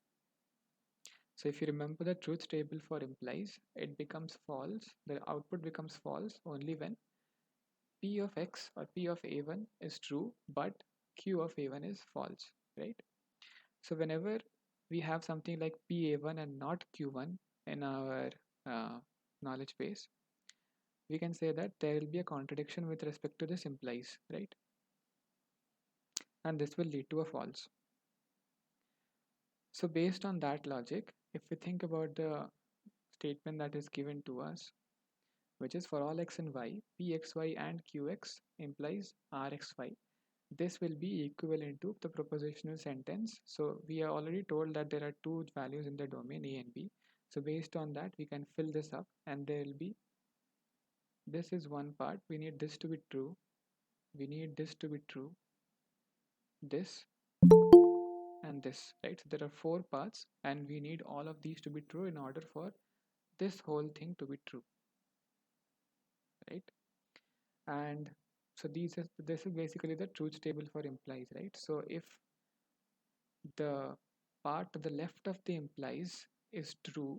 So if you remember the truth table for implies, it becomes false, the output becomes false only when P of x or P of A1 is true, but Q of A1 is false, right? So whenever we have something like PA1 and not Q1 in our uh, knowledge base, we can say that there will be a contradiction with respect to this implies, right? And this will lead to a false. So based on that logic, if we think about the statement that is given to us, which is for all x and y, pxy and qx implies rxy. This will be equivalent to the propositional sentence. So we are already told that there are two values in the domain a and b. So based on that, we can fill this up and there will be, this is one part, we need this to be true, we need this to be true, this and this, right? So there are four parts and we need all of these to be true in order for this whole thing to be true, right? And so this is basically the truth table for implies, right? So if the part to the left of the implies is true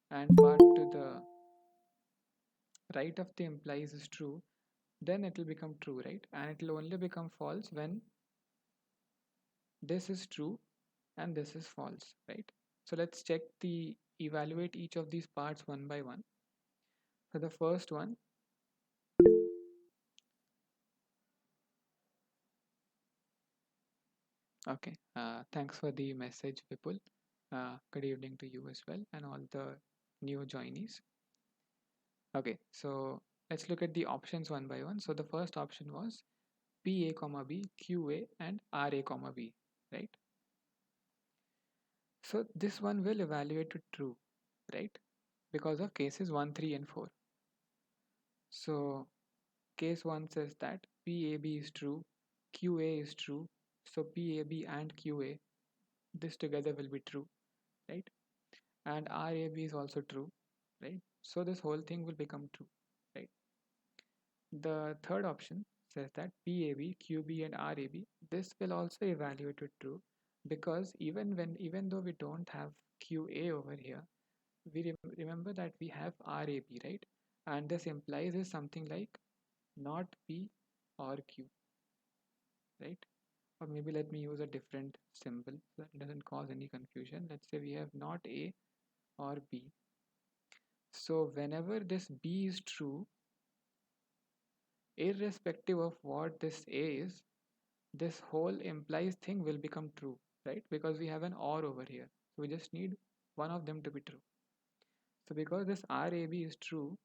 and part to the right of the implies is true, then it will become true, right? And it will only become false when this is true and this is false, right? So let's check the evaluate each of these parts one by one. So the first one, okay, thanks for the message, Vipul. Good evening to you as well and all the new joinees. Okay, so let's look at the options one by one. So the first option was PA comma B, QA and RA comma B, right? So this one will evaluate to true, right? Because of cases 1, 3 and 4. So case 1 says that PAB is true, QA is true. So PAB and QA, this together will be true, right? And RAB is also true, right? So this whole thing will become true, right? The third option says that PAB, QB and RAB, this will also evaluate to true because even though we don't have QA over here, we remember that we have RAB, right? And this implies is something like not P or Q, right? Or maybe let me use a different symbol so that it doesn't cause any confusion. Let's say we have not A or B. So whenever this B is true, irrespective of what this A is, this whole implies thing will become true, right? Because we have an or over here. So we just need one of them to be true. So because this RAB is true,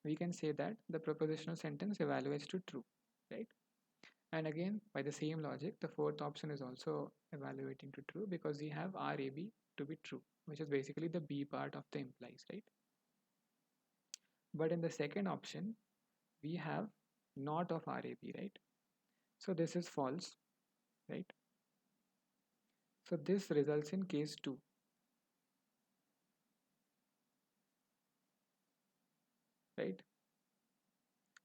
we can say that the propositional sentence evaluates to true, right? And again, by the same logic, the fourth option is also evaluating to true because we have RAB to be true, which is basically the B part of the implies, right? But in the second option, we have not of RAB, right? So this is false, right? So this results in case 2, right?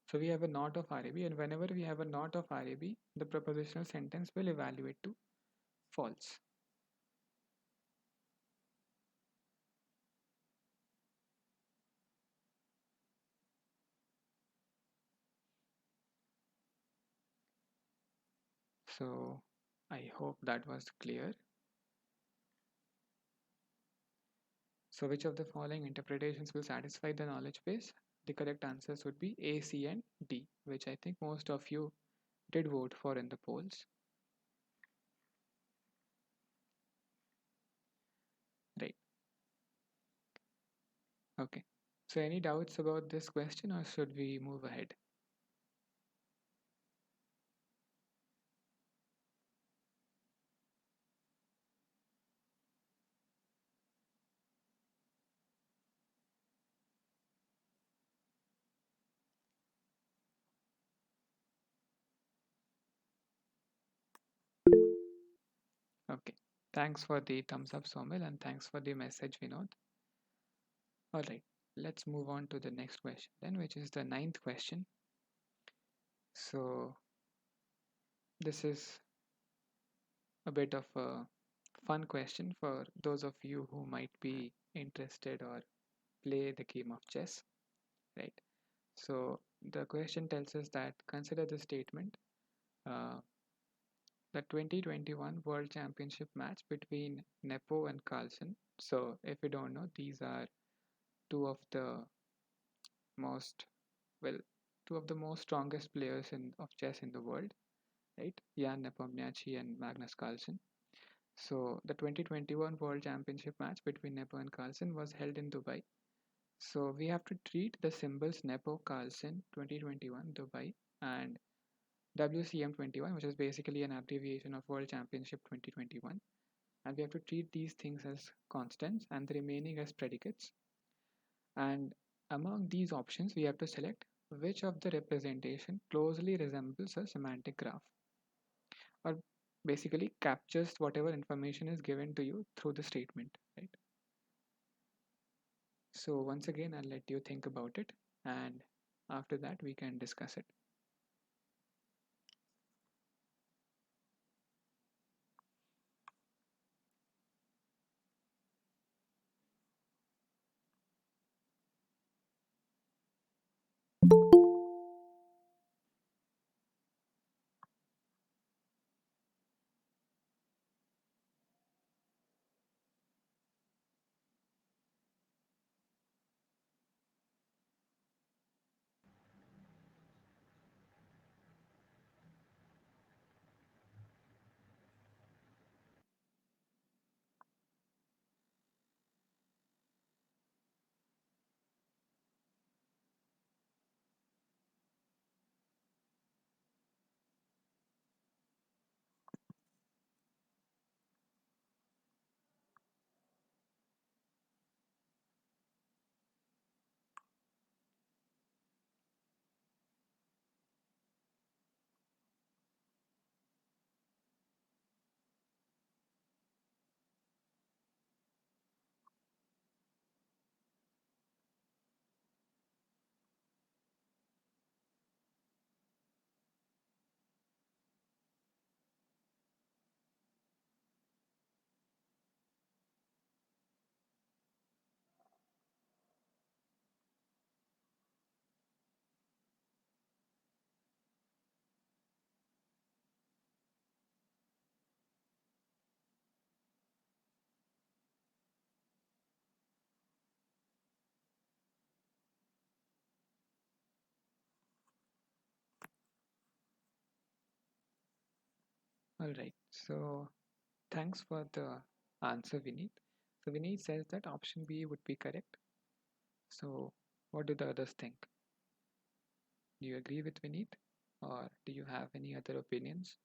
So we have a not of RAB, and whenever we have a not of RAB, the propositional sentence will evaluate to false. So I hope that was clear. So which of the following interpretations will satisfy the knowledge base? The correct answers would be A, C, and D, which I think most of you did vote for in the polls. Right. Okay. So any doubts about this question, or should we move ahead? Okay. Thanks for the thumbs up, Somil, and thanks for the message, Vinod. All right. Let's move on to the next question then, which is the ninth question. So this is a bit of a fun question for those of you who might be interested or play the game of chess, right? So the question tells us that consider the statement, uh, the 2021 World Championship match between Nepo and Carlsen. So if you don't know, these are two of the most, well, two of the most strongest players of chess in the world, right? Jan Nepomniachtchi and Magnus Carlsen. So the 2021 World Championship match between Nepo and Carlsen was held in Dubai. So we have to treat the symbols Nepo Carlsen 2021 Dubai and WCM21, which is basically an abbreviation of World Championship 2021. And we have to treat these things as constants and the remaining as predicates. And among these options, we have to select which of the representation closely resembles a semantic graph, or basically captures whatever information is given to you through the statement, right? So once again, I'll let you think about it, and after that we can discuss it. All right, so thanks for the answer, Vineet. So Vineet says that option B would be correct. So what do the others think? Do you agree with Vineet, or do you have any other opinions?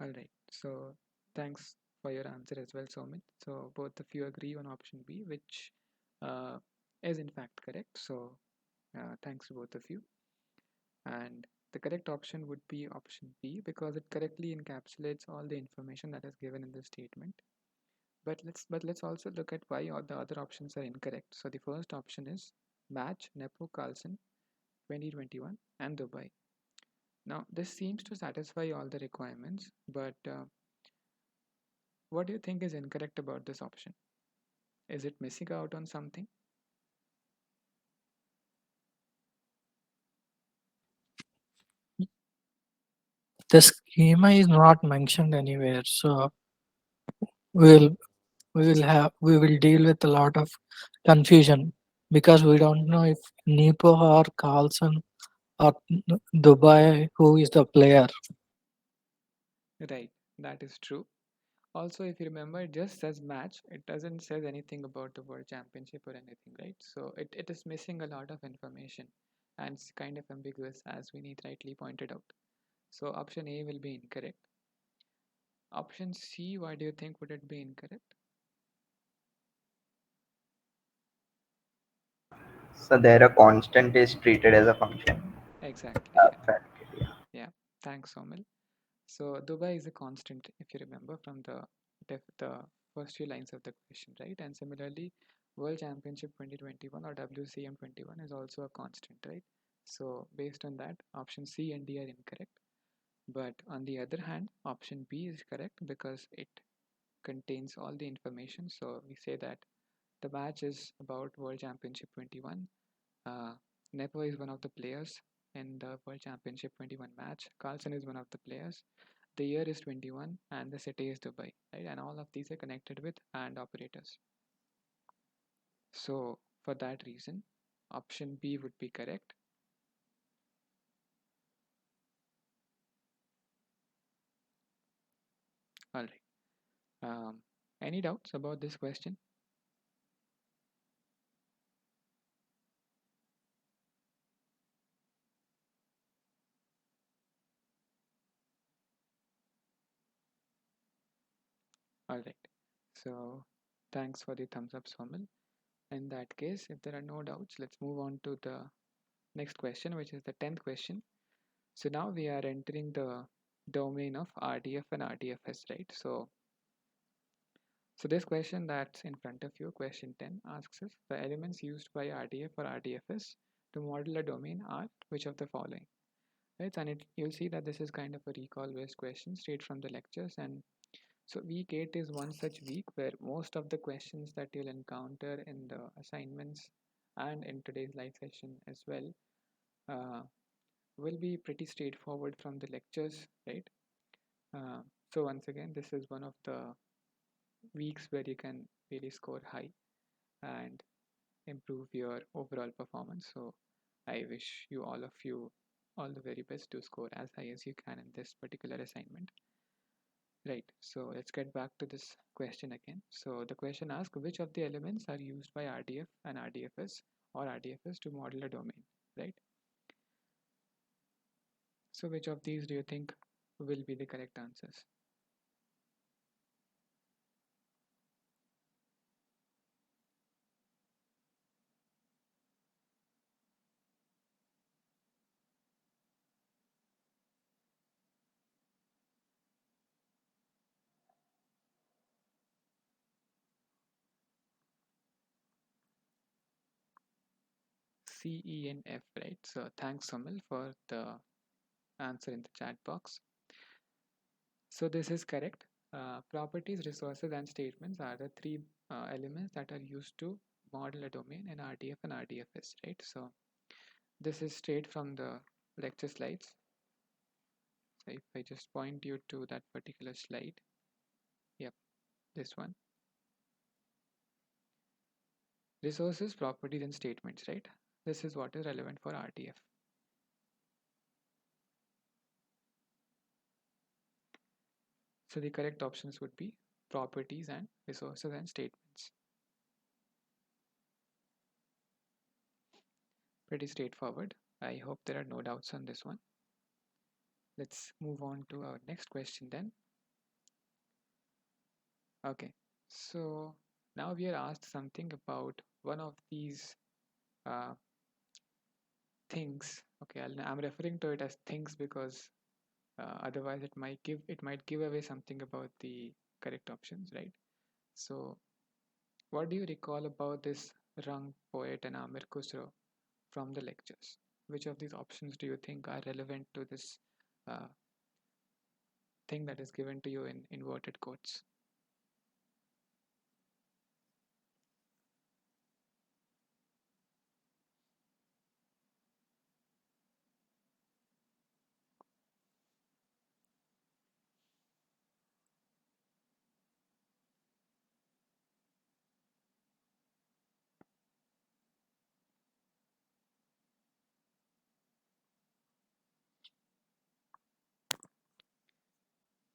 All right. So thanks for your answer as well, Somit. So both of you agree on option B, which uh, is in fact correct. So thanks to both of you. And the correct option would be option B because it correctly encapsulates all the information that is given in the statement. But let's also look at why all the other options are incorrect. So the first option is match Nepo Carlson 2021 and Dubai. Now this seems to satisfy all the requirements, but what do you think is incorrect about this option? Is it missing out on something? The schema is not mentioned anywhere, so we'll we will deal with a lot of confusion because we don't know if Nepo or Carlson or Dubai who is the player. Right, that is true. Also, if you remember, it just says match. It doesn't says anything about the world championship or anything, right? So it is missing a lot of information and it's kind of ambiguous as we need rightly pointed out. So option A will be incorrect. Option C, why do you think would it be incorrect? So there a constant is treated as a function. Exactly, yeah. Fact, yeah. Yeah. Thanks, Somil. So Dubai is a constant, if you remember from the first few lines of the question, right? And similarly, World Championship 2021 or WCM 21 is also a constant, right? So based on that, option C and D are incorrect. But on the other hand, option B is correct because it contains all the information. So we say that the match is about World Championship 21. Uh, Nepo is one of the players in the World Championship 21 match. Carlson is one of the players. The year is 21 and the city is Dubai, right? And all of these are connected with and operators. So for that reason, option B would be correct. All right. Any doubts about this question? All right. So thanks for the thumbs up, Somil. In that case, if there are no doubts, let's move on to the next question, which is the 10th question. So now we are entering the domain of RDF and RDFS, right? So this question that's in front of you, question 10, asks us the elements used by RDF or RDFS to model a domain are which of the following? Right, and you'll see that this is kind of a recall-based question straight from the lectures. And so week 8 is one such week where most of the questions that you'll encounter in the assignments and in today's live session as well uh, will be pretty straightforward from the lectures, right? Uh, so once again, this is one of the weeks where you can really score high and improve your overall performance. So I wish you all the very best to score as high as you can in this particular assignment. Right, so let's get back to this question again. So the question asks which of the elements are used by RDF and RDFS or RDFS to model a domain, right? So which of these do you think will be the correct answers? C, E, and F, right? So thanks, Somil, for the answer in the chat box. So this is correct. Properties, resources, and statements are the three elements that are used to model a domain in RDF and RDFS, right? So this is straight from the lecture slides. So if I just point you to that particular slide, yep, this one. Resources, properties, and statements, right? This is what is relevant for RDF. So the correct options would be properties and resources and statements. Pretty straightforward. I hope there are no doubts on this one. Let's move on to our next question then. Okay, so now we are asked something about one of these uh, things. Okay, I'm referring to it as things because otherwise it might give away something about the correct options, right? So, what do you recall about this Rang poet and Amir Khusro from the lectures? Which of these options do you think are relevant to this uh, thing that is given to you in inverted quotes?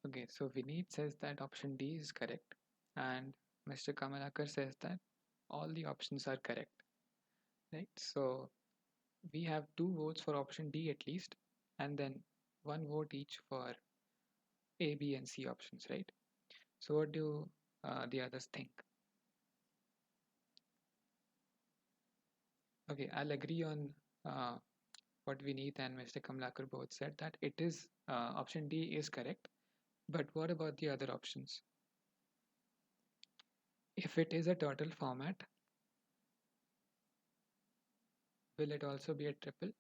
Okay, so Vineet says that option D is correct, and Mr. Kamalakar says that all the options are correct, right? So we have two votes for option D at least, and then one vote each for A, B, and C options, right? So what do the others think? Okay, I'll agree on uh, what Vineet and Mr. Kamlakar both said that it is option D is correct. But what about the other options? If it is a turtle format, will it also be a triple?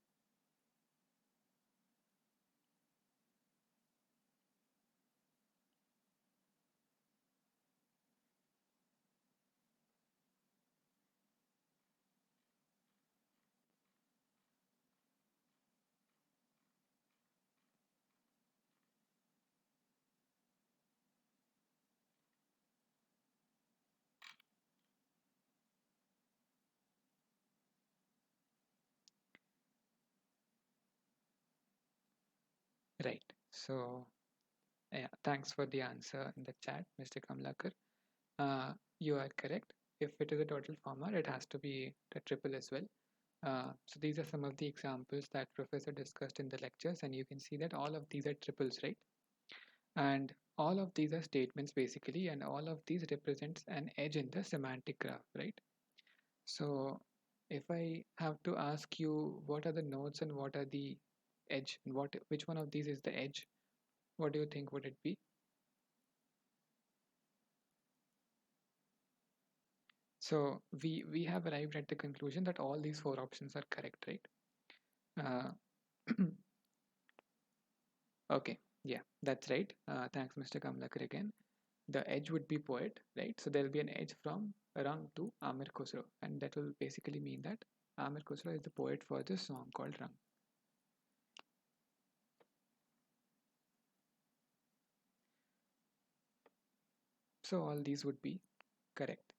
Right. So yeah, thanks for the answer in the chat, Mr. Kamlakar. You are correct. If it is a total format, it has to be a triple as well. So these are some of the examples that Professor discussed in the lectures, and you can see that all of these are triples, right? And all of these are statements basically, and all of these represents an edge in the semantic graph, right? So if I have to ask you what are the nodes and what are the edge, and which one of these is the edge, what do you think would it be? So we have arrived at the conclusion that all these four options are correct, right? Uh, okay, yeah, that's right. Thanks, Mr. Kamlakar again. The edge would be poet, right? So there'll be an edge from Rang to Amir Khusro, and that will basically mean that Amir Khusro is the poet for this song called Rang. So all these would be correct.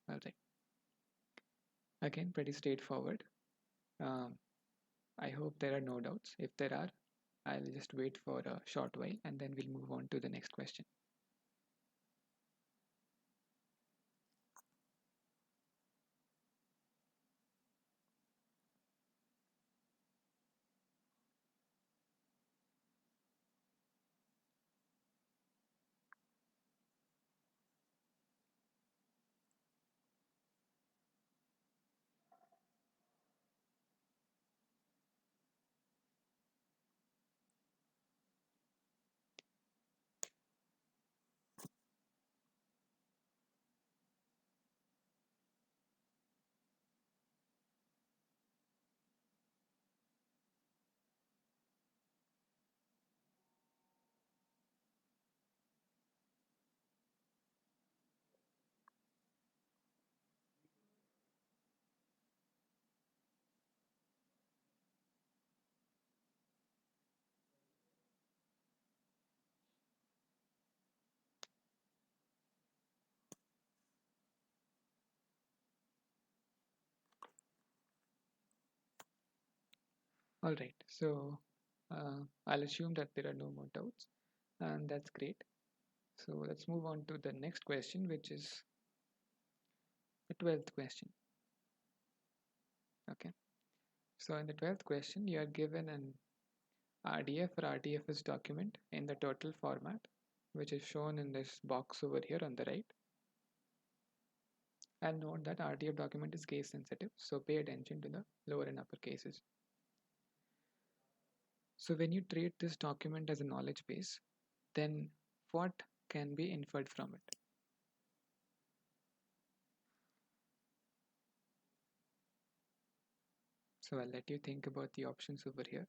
All right. Again, pretty straightforward. Um, I hope there are no doubts. If there are, I'll just wait for a short while and then we'll move on to the next question. All right, so I'll assume that there are no more doubts, and that's great. So let's move on to the next question, which is the 12th question. Okay, so in the 12th question, you are given an RDF or RDFS document in the total format, which is shown in this box over here on the right. And note that RDF document is case sensitive, so pay attention to the lower and upper cases. So when you treat this document as a knowledge base, then what can be inferred from it? So I'll let you think about the options over here,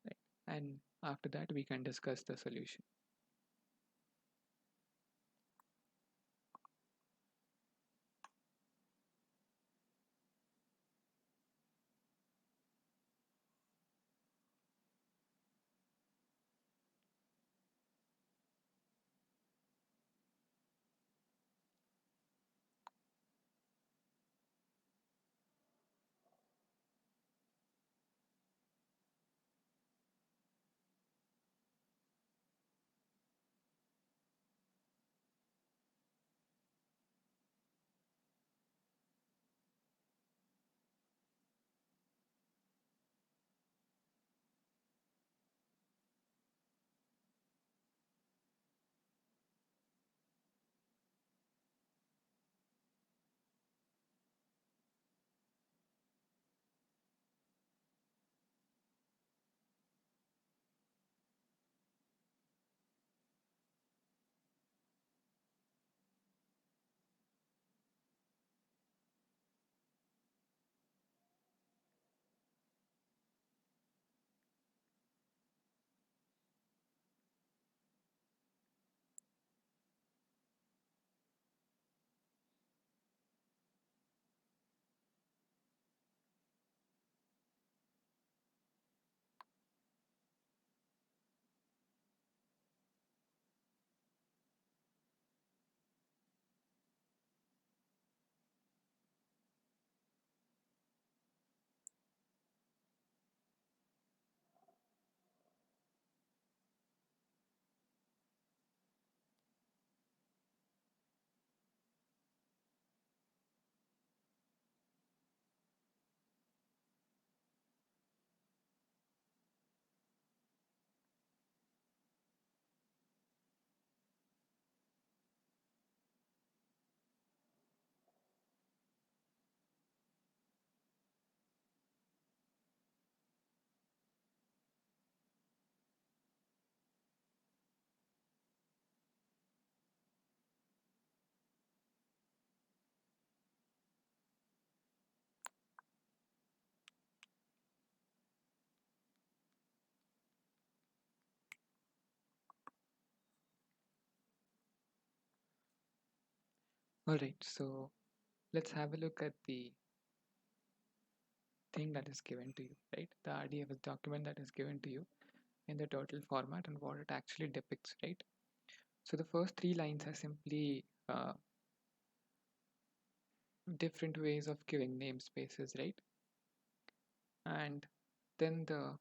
right? And after that, we can discuss the solution. All right, so let's have a look at the thing that is given to you, right? The RDFS document that is given to you in the total format and what it actually depicts, right? So the first three lines are simply different ways of giving namespaces, right? And then the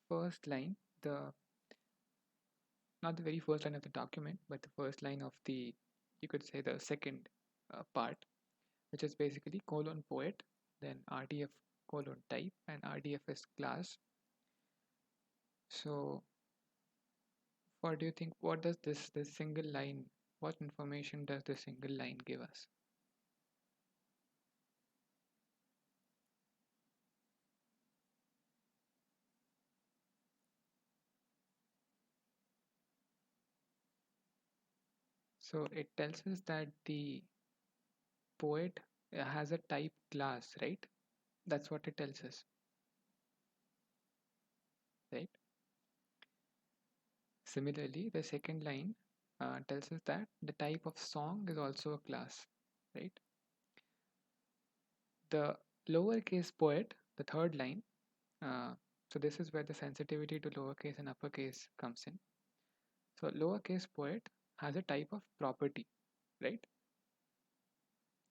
first line, the not the very first line of the document, but the first line of the, you could say the second part, which is basically colon poet, then RDF colon type, and RDFS class. So what do you think? What does this single line? What information does this single line give us? So it tells us that the poet has a type class, right? That's what it tells us, right? Similarly, the second line tells us that the type of song is also a class, right? The lowercase poet, the third line, so this is where the sensitivity to lowercase and uppercase comes in. So lowercase poet has a type of property, right?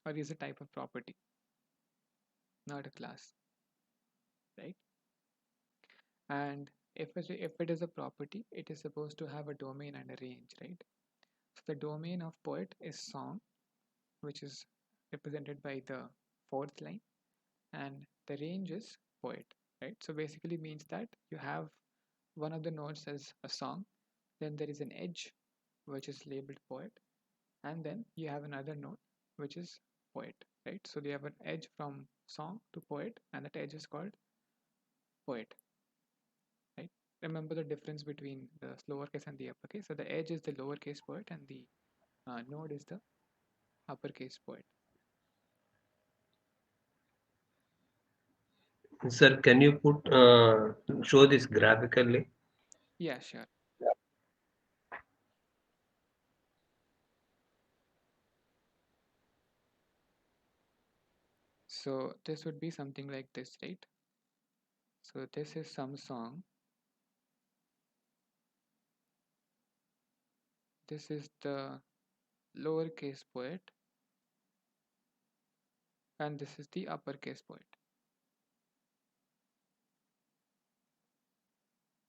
Or is a type of property, not a class, right? And if it is a property, it is supposed to have a domain and a range, right? So the domain of poet is song, which is represented by the fourth line, and the range is poet. right? So basically means that you have one of the nodes as a song, then there is an edge which is labeled poet, and then you have another node which is poet, right? So you have an edge from song to poet, and that edge is called poet, right? Remember the difference between the lowercase and the uppercase. So the edge is the lowercase poet, and the node is the uppercase poet. Sir, can you show this graphically? Yeah, sure. So this would be something like this, right? So this is some song. This is the lowercase poet, and this is the uppercase poet,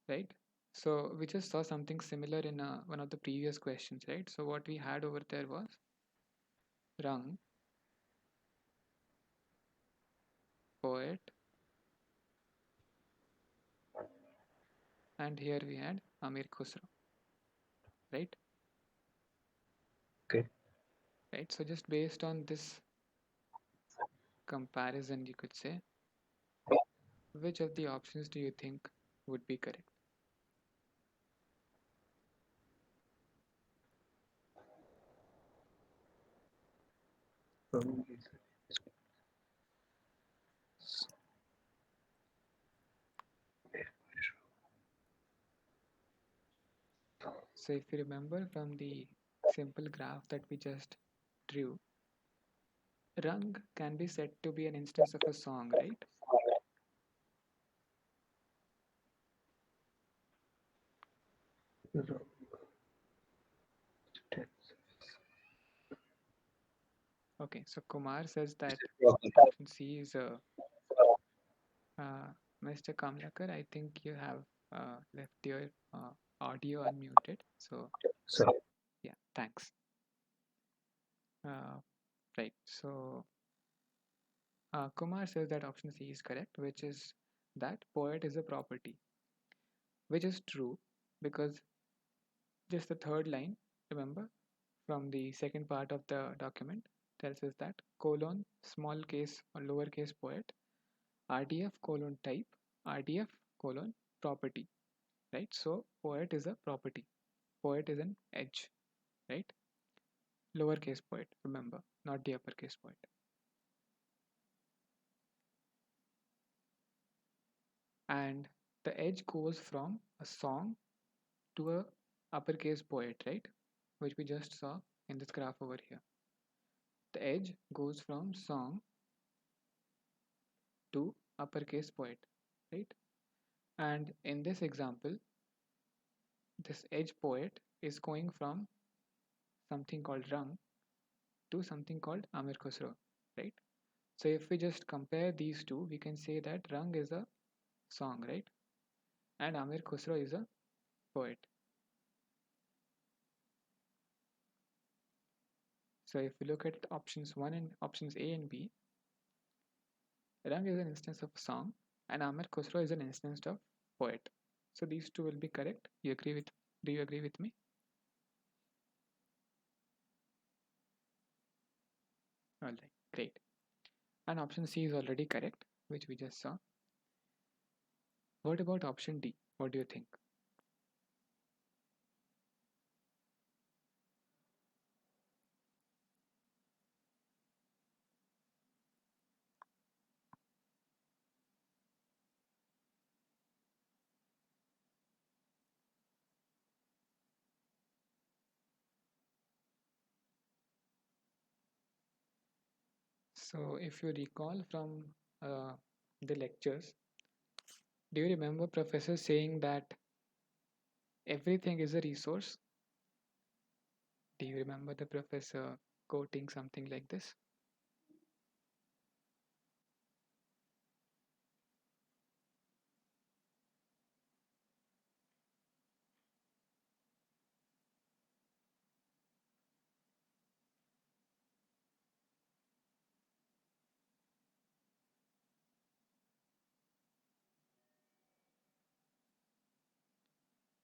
right? So we just saw something similar in one of the previous questions, right? So what we had over there was Rang, poet, and here we had Amir Khusro, right? Okay. Right. So just based on this comparison, you could say, which of the options do you think would be correct? Um, So if you remember from the simple graph that we just drew, Rang can be said to be an instance of a song, right? Okay, so Kumar says that option C is a Mr. Kamlakar. I think you have left your audio unmuted. So Sir, yeah, thanks. Right. So Kumar says that option C is correct, which is that poet is a property, which is true because just the third line, remember, from the second part of the document tells us that colon small case or lowercase poet RDF colon type RDF colon property, right? So poet is a property. Poet is an edge, right? Lowercase poet, remember, not the uppercase poet. And the edge goes from a song to a uppercase poet, right? Which we just saw in this graph over here. The edge goes from song to uppercase poet, right? And in this example, this edge poet is going from something called Rang to something called Amir Khusro, right? So if we just compare these two, we can say that Rang is a song, right? And Amir Khusro is a poet. So if we look at options 1 and options A and B, Rang is an instance of a song and Amir Khusro is an instance of poet. So these two will be correct. You agree with Do you agree with me? Alright, great. And option C is already correct, which we just saw. What about option D? What do you think? So if you recall from uh, the lectures, do you remember professor saying that everything is a resource? Do you remember the professor quoting something like this?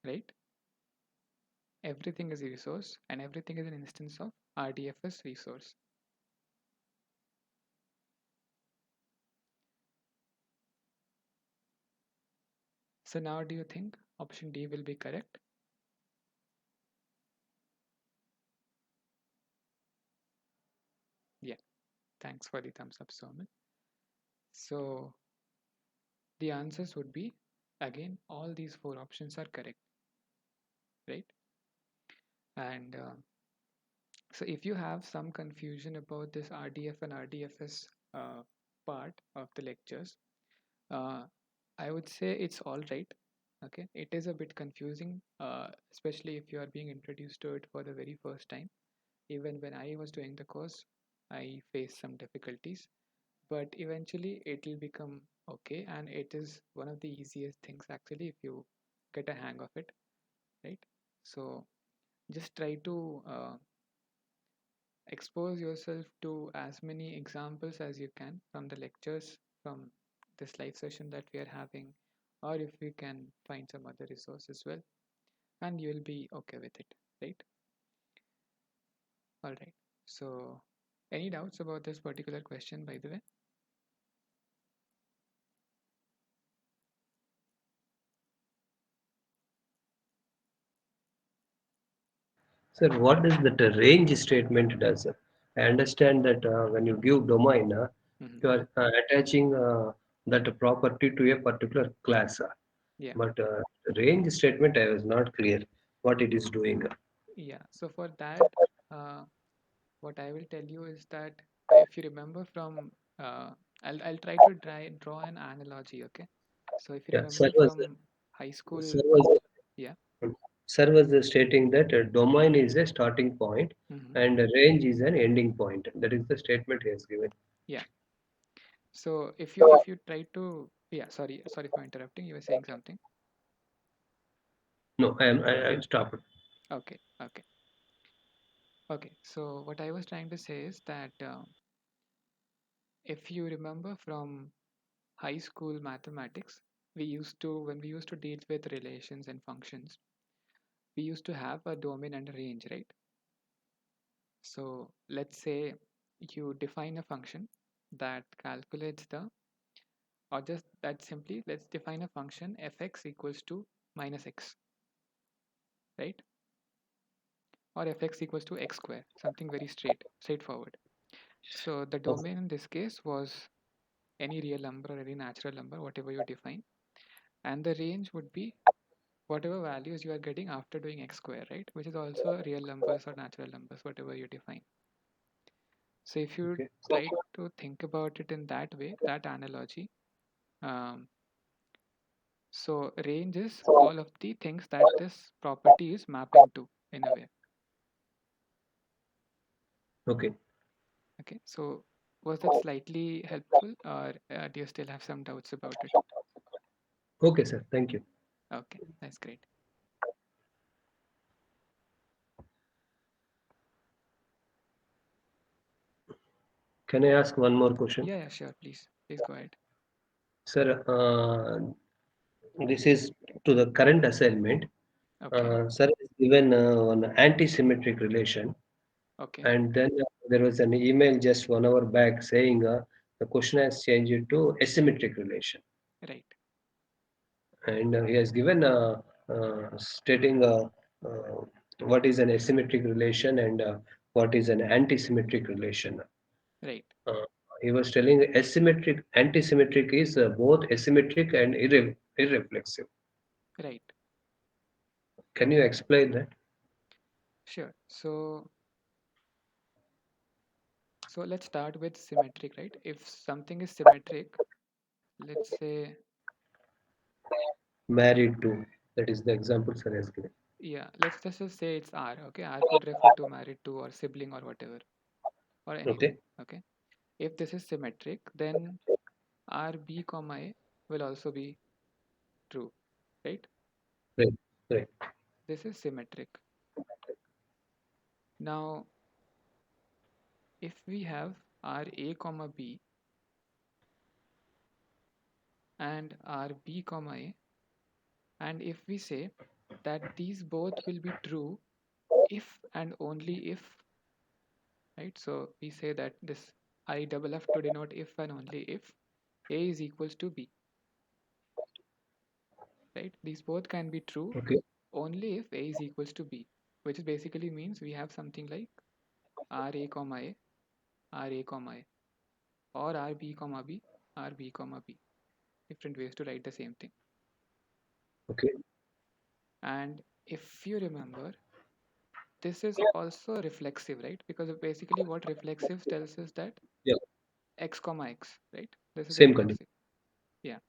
right? Everything is a resource and everything is an instance of RDFS resource. So now do you think option D will be correct? Yeah, thanks for the thumbs up, Soman. So the answers would be, again, all these four options are correct, right? And so if you have some confusion about this RDF and RDFS part of the lectures, uh, I would say it's all right. Okay, it is a bit confusing, especially if you are being introduced to it for the very first time. Even when I was doing the course, I faced some difficulties, but eventually it will become okay, and it is one of the easiest things actually if you get a hang of it, right? So just try to expose yourself to as many examples as you can from the lectures, from this live session that we are having, or if you can find some other resource as well, and you will be okay with it, right? All right. So, any doubts about this particular question, by the way? Sir, what does that range statement does? I understand that when you give domain, Hmm. you are attaching that property to a particular class. Yeah. But range statement, I was not clear what it is doing. Yeah. So for that, uh, what I will tell you is that if you remember from, I'll try to draw an analogy. Okay. So if you Yeah, remember from high school, sir was, yeah. sir was stating that domain is a starting point Hmm. and range is an ending point. That is the statement he has given. Yeah. So if you try to, yeah, sorry for interrupting. You were saying something. No, I stopped. Okay. Okay. Okay. So what I was trying to say is that if you remember from high school mathematics, when we used to deal with relations and functions, we used to have a domain and a range, right? So let's say you define a function that calculates the, or just that simply, let's define a function fx equals to minus x, right? Or fx equals to x square, something very straightforward. So the Okay. domain in this case was any real number or any natural number, whatever you define, and the range would be whatever values you are getting after doing x square, right? Which is also real numbers or natural numbers, whatever you define. So if you Okay. try to think about it in that way, that analogy, um, so range is all of the things that this property is mapping to in a way. Okay. Okay, so was that slightly helpful, or do you still have some doubts about it? Okay, sir. Thank you. Okay, that's great. Can I ask one more question? Yeah, yeah, sure. Please go ahead. Sir, this is to the current assignment. Okay, Sir is given an anti-symmetric relation, okay, and then there was an email just 1 hour back saying the question has changed to asymmetric relation, right, and he has given stating what is an asymmetric relation and what is an anti-symmetric relation. right, Uh, he was telling asymmetric, anti-symmetric is both asymmetric and irreflexive. right. Can you explain that? Sure. So let's start with symmetric, right? If something is symmetric, let's say, Married to, that is the example sir has given. yeah, let's just say it's R, okay? R could refer to married to or sibling or whatever, or anything, Okay, okay? If this is symmetric, then R B comma A will also be true, right? right, right, This is symmetric. Now, if we have R A comma B and R B comma A, and if we say that these both will be true if and only if, right? So we say that this I double F to denote if and only if A is equals to B, right? These both can be true Okay. only if A is equals to B, which basically means we have something like RA comma A, RA comma A, or RB comma B, RB comma B. Different ways to write the same thing. Okay. And if you remember, this is also reflexive, right? Because basically what reflexive tells us that Yeah. x comma x, right? This is a Same condition. reflexive. Yeah.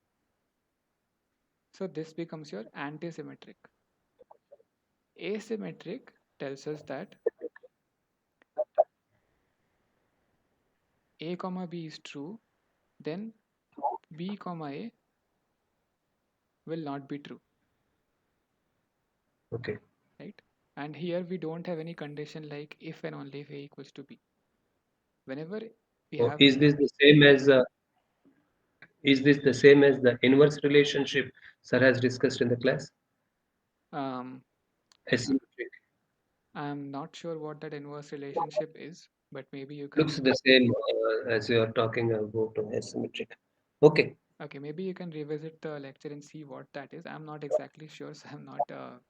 So this becomes your antisymmetric. Asymmetric tells us that A comma B is true, then B comma A will not be true, Okay. right? And here we don't have any condition like if and only if A equals to B. Whenever we Oh, have any, is this the same as the inverse relationship sir has discussed in the class? um, Asymmetric. I'm not sure what that inverse relationship is, but maybe you Looks can. the same as you are talking about asymmetric. Okay. Okay, maybe you can revisit the lecture and see what that is. I'm not exactly sure, so I'm not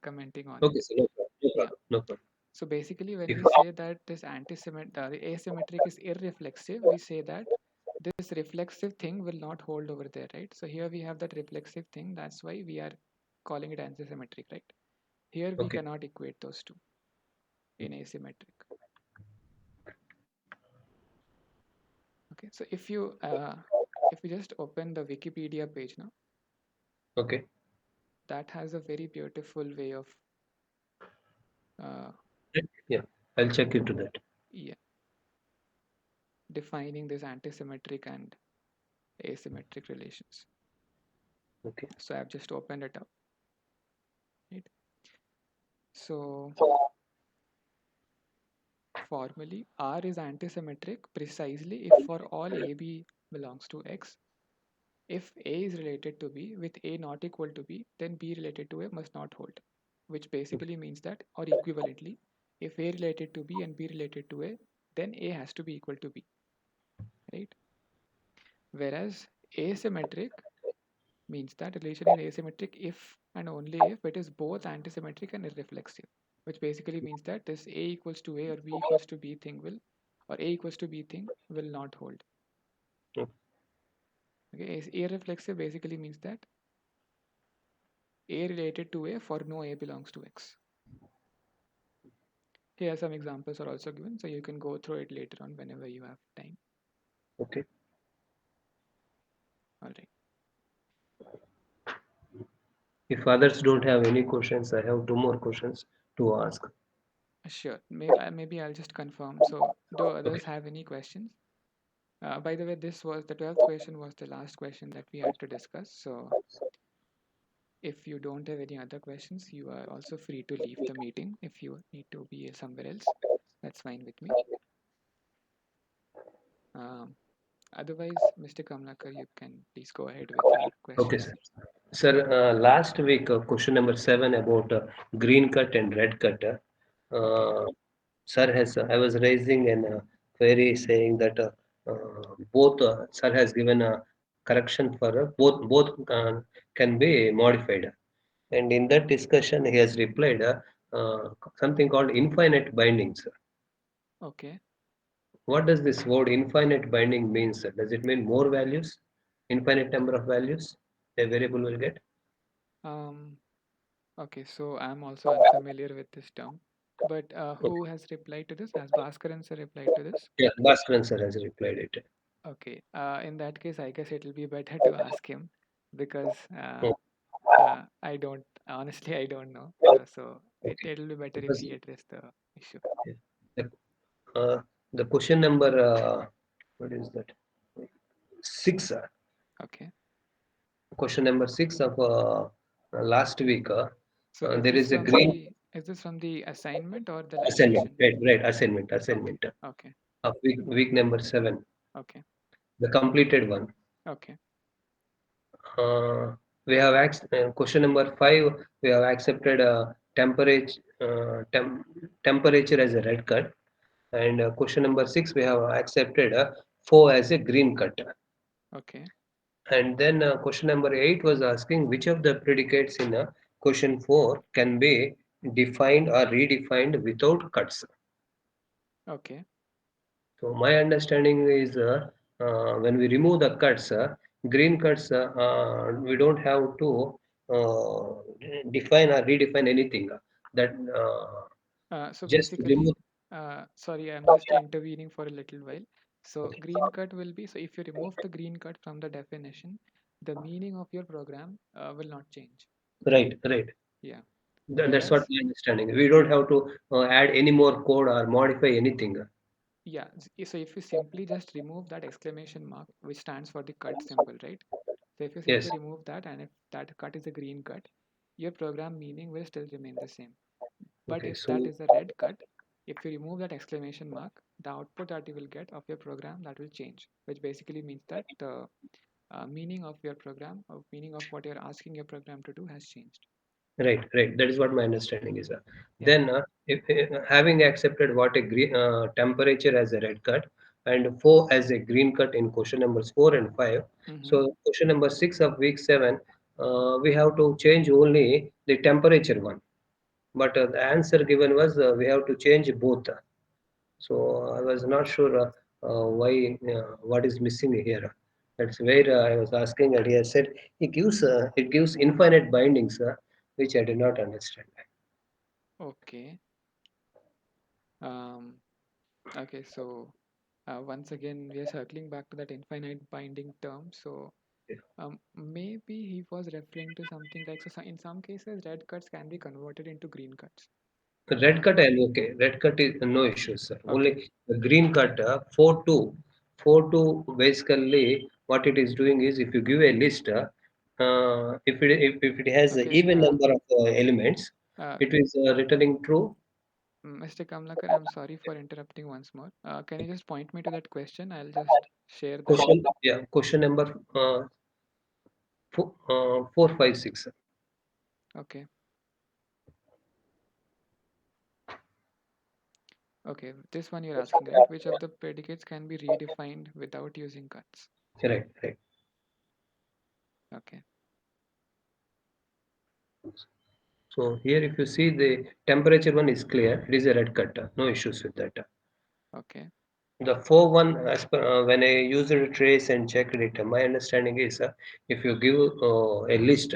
commenting on it. Okay, so no problem. No Yeah. problem. No problem. So basically, when If we say that this the asymmetric is irreflexive, we say that this reflexive thing will not hold over there, right? So here we have that reflexive thing. That's why we are calling it antisymmetric, right? Here we okay. cannot equate those two in asymmetric. Okay, so if you just open the Wikipedia page now, Okay. that has a very beautiful way of uh, Yeah. I'll check into that. yeah, defining this antisymmetric and asymmetric relations. Okay. So I've just opened it up, right? So formally, R is antisymmetric precisely if for all AB belongs to X, if A is related to B with A not equal to B, then B related to A must not hold, which Okay. basically means that, or equivalently, if A related to B and B related to A, then A has to be equal to B, right? Whereas asymmetric means that relation is asymmetric if and only if it is both antisymmetric and irreflexive, which basically means that this A equals to A or B equals to B thing will, or A equals to B thing will not hold. Okay. Okay, irreflexive basically means that A related to A for no A belongs to X. Here some examples are also given, so you can go through it later on whenever you have time. Okay. All right. If others don't have any questions, I have two more questions to ask. Sure. Maybe I'll just confirm. So, do Okay. others have any questions? By the way, this was the 12th question was the last question that we had to discuss. So if you don't have any other questions, you are also free to leave the meeting if you need to be somewhere else. That's fine with me. Um, Otherwise, Mr. Kamlakar, you can please go ahead with your Okay, questions. sir. Sir, last week, question number 7 about green cut and red cut. Okay. Uh, sir has, I was raising an query saying that both, sir has given a correction for both can be modified. And in that discussion, he has replied something called infinite bindings. Okay. What does this word infinite binding mean, sir? Does it mean more values? Infinite number of values a variable will get? Um, okay. So I'm also unfamiliar with this term. But who Okay. has replied to this? Has Bhaskaran sir replied to this? Yeah, Bhaskaran sir has replied it. Okay. In that case, I guess it will be better to ask him because Oh, I don't, honestly, I don't know. So okay. it'll be better if Because he address the issue. yeah, the, the question number, what is that? 6. Okay. Question number 6 of last week. So is There this is a from green the assignment or the lab assignment, session? right? Right, assignment, Okay. assignment Okay. of week number 7, Okay. the completed one. Okay. Uh, We have question number 5. We have accepted temperature as a red cut, and question number 6 we have accepted foe as a green cut. Okay. And then question number 8 was asking which of the predicates in question 4 can be defined or redefined without cuts. Okay. So my understanding is when we remove the cuts, green cuts, we don't have to define or redefine anything. That So just basically, remove. sorry, I'm just intervening for a little while. So green cut will be, so if you remove the green cut from the definition, the meaning of your program will not change. Right, right. Yeah. That's what Whereas, my understanding. We don't have to add any more code or modify anything. yeah, so if you simply just remove that exclamation mark, which stands for the cut symbol, right? So if you simply Yes. remove that, and if that cut is a green cut, your program meaning will still remain the same. But Okay. if So that is a red cut, if you remove that exclamation mark, the output that you will get of your program that will change, which basically means that the meaning of your program, or meaning of what you're asking your program to do has changed. right, right. That is what my understanding is. Yeah. Then, if having accepted what a green temperature as a red cut and four as a green cut in question numbers 4 and 5, Mm-hmm. so question number 6 of week 7, we have to change only the temperature one. But the answer given was we have to change both. So I was not sure why what is missing here. That's where I was asking, and he has said it gives infinite bindings, which I did not understand. Okay. Um, okay. So once again, we are circling back to that infinite binding term. So maybe he was referring to something like, so in some cases, red cuts can be converted into green cuts. Red cut I'm okay. Red cut is no issues, sir. Okay. Only the green cut 4-2 basically what it is doing is if you give a list, if it has an Okay. even number of elements, Uh, it is returning true. Mr. Kamlakar, I'm sorry for interrupting once more. Can you just point me to that question? I'll just share that. Question number 4, 5, 6. Okay. Okay. This one you're asking, right? Which of the predicates can be redefined without using cuts? Right, right. Okay. So here, if you see the temperature one is clear, it is a red cut. No issues with that. Okay. The 4-1, as per, when I used the trace and checked it, my understanding is if you give a list,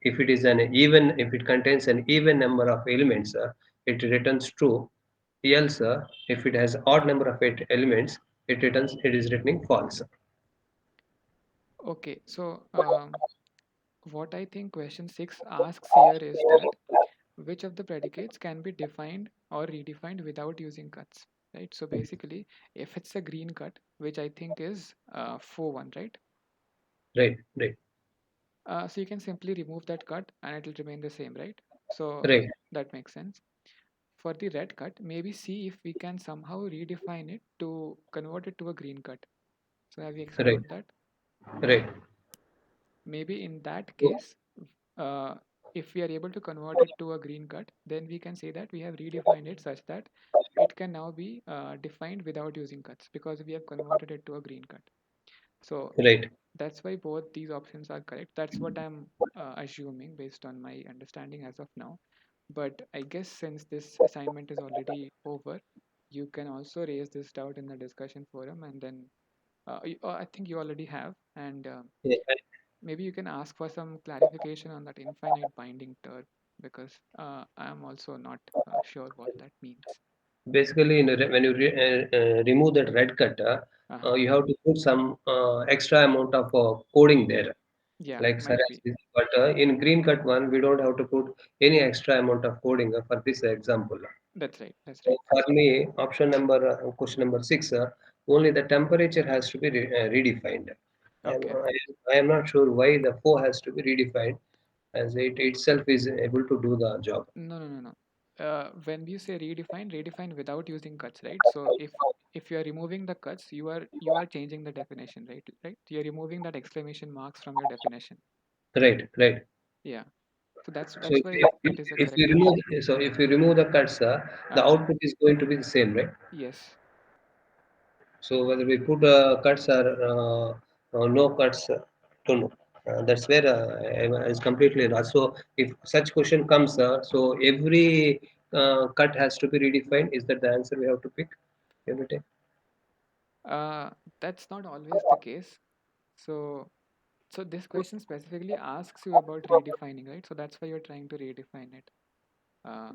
if it is if it contains an even number of elements, it returns true. Else, if it has odd number of elements, it is returning false. Okay. So, what I think question 6 asks here is that which of the predicates can be defined or redefined without using cuts, right? So basically, if it's a green cut, which I think is 4-1, right? Right, right, So you can simply remove that cut and it will remain the same, right? So right, that makes sense. For the red cut, maybe see if we can somehow redefine it to convert it to a green cut. So have you right, explored that? right. Maybe in that So, case, uh, if we are able to convert it to a green cut, then we can say that we have redefined it such that it can now be defined without using cuts because we have converted it to a green cut. So right. that's why both these options are correct. That's what I'm assuming based on my understanding as of now. But I guess since this assignment is already over, you can also raise this doubt in the discussion forum, and then I think you already have, and Yeah, maybe you can ask for some clarification on that infinite binding term because I am also not sure what that means. basically, when you remove that red cut, Uh-huh. you have to put some extra amount of coding there, Yeah, like might Saraj be. is. But in green cut one, we don't have to put any extra amount of coding for this example. That's right. That's So right. for me, option number question number 6, only the temperature has to be redefined. I am, Okay. I am not sure why the four has to be redefined, as it itself is able to do the job. No, no, no, no. When we say redefine, redefine without using cuts, right? So if you are removing the cuts, you are changing the definition, right? Right? You're removing that exclamation marks from your definition. Right, right. Yeah. So that's So that's why it is a if you correct remove, option. so if you remove the cuts, the Uh, output is going to be the same, right? yes. So whether we put cuts or no cuts, don't know. That's where I was completely lost. So if such question comes, so every cut has to be redefined. Is that the answer we have to pick every time? Uh, that's not always the case. So so this question specifically asks you about redefining, right? So that's why you're trying to redefine it. Uh,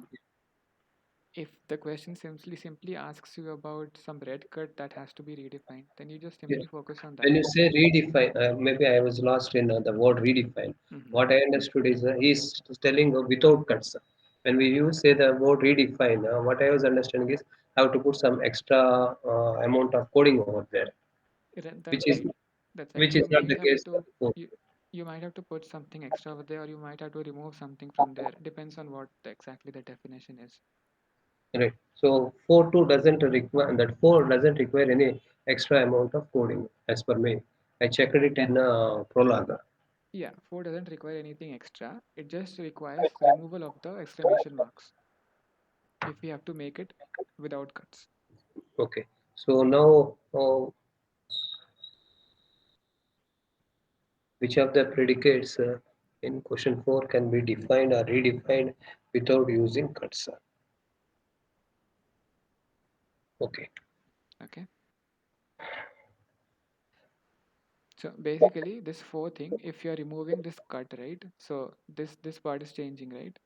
if the question simply asks you about some red cut that has to be redefined, then you just Yeah. simply focus on When that. you say redefine, maybe I was lost in the word redefine. Hmm. What I understood is he's telling without cuts. When we use say the word redefine, what I was understanding is how to put some extra amount of coding over there, which That's is right. That's right. which is You not might the have case to before. you you might have to put something extra over there, or you might have to remove something from there. Depends on what exactly the definition is. Right. So 4.2 doesn't require that 4 doesn't require any extra amount of coding as per me. I checked it in Prolog. Yeah, 4 doesn't require anything extra. It just requires removal of the exclamation marks if we have to make it without cuts. Okay. So now, which of the predicates in question 4 can be defined or redefined without using cuts? Okay. Okay. So basically, this 4 thing, if you are removing this cut, right? So this part is changing, right?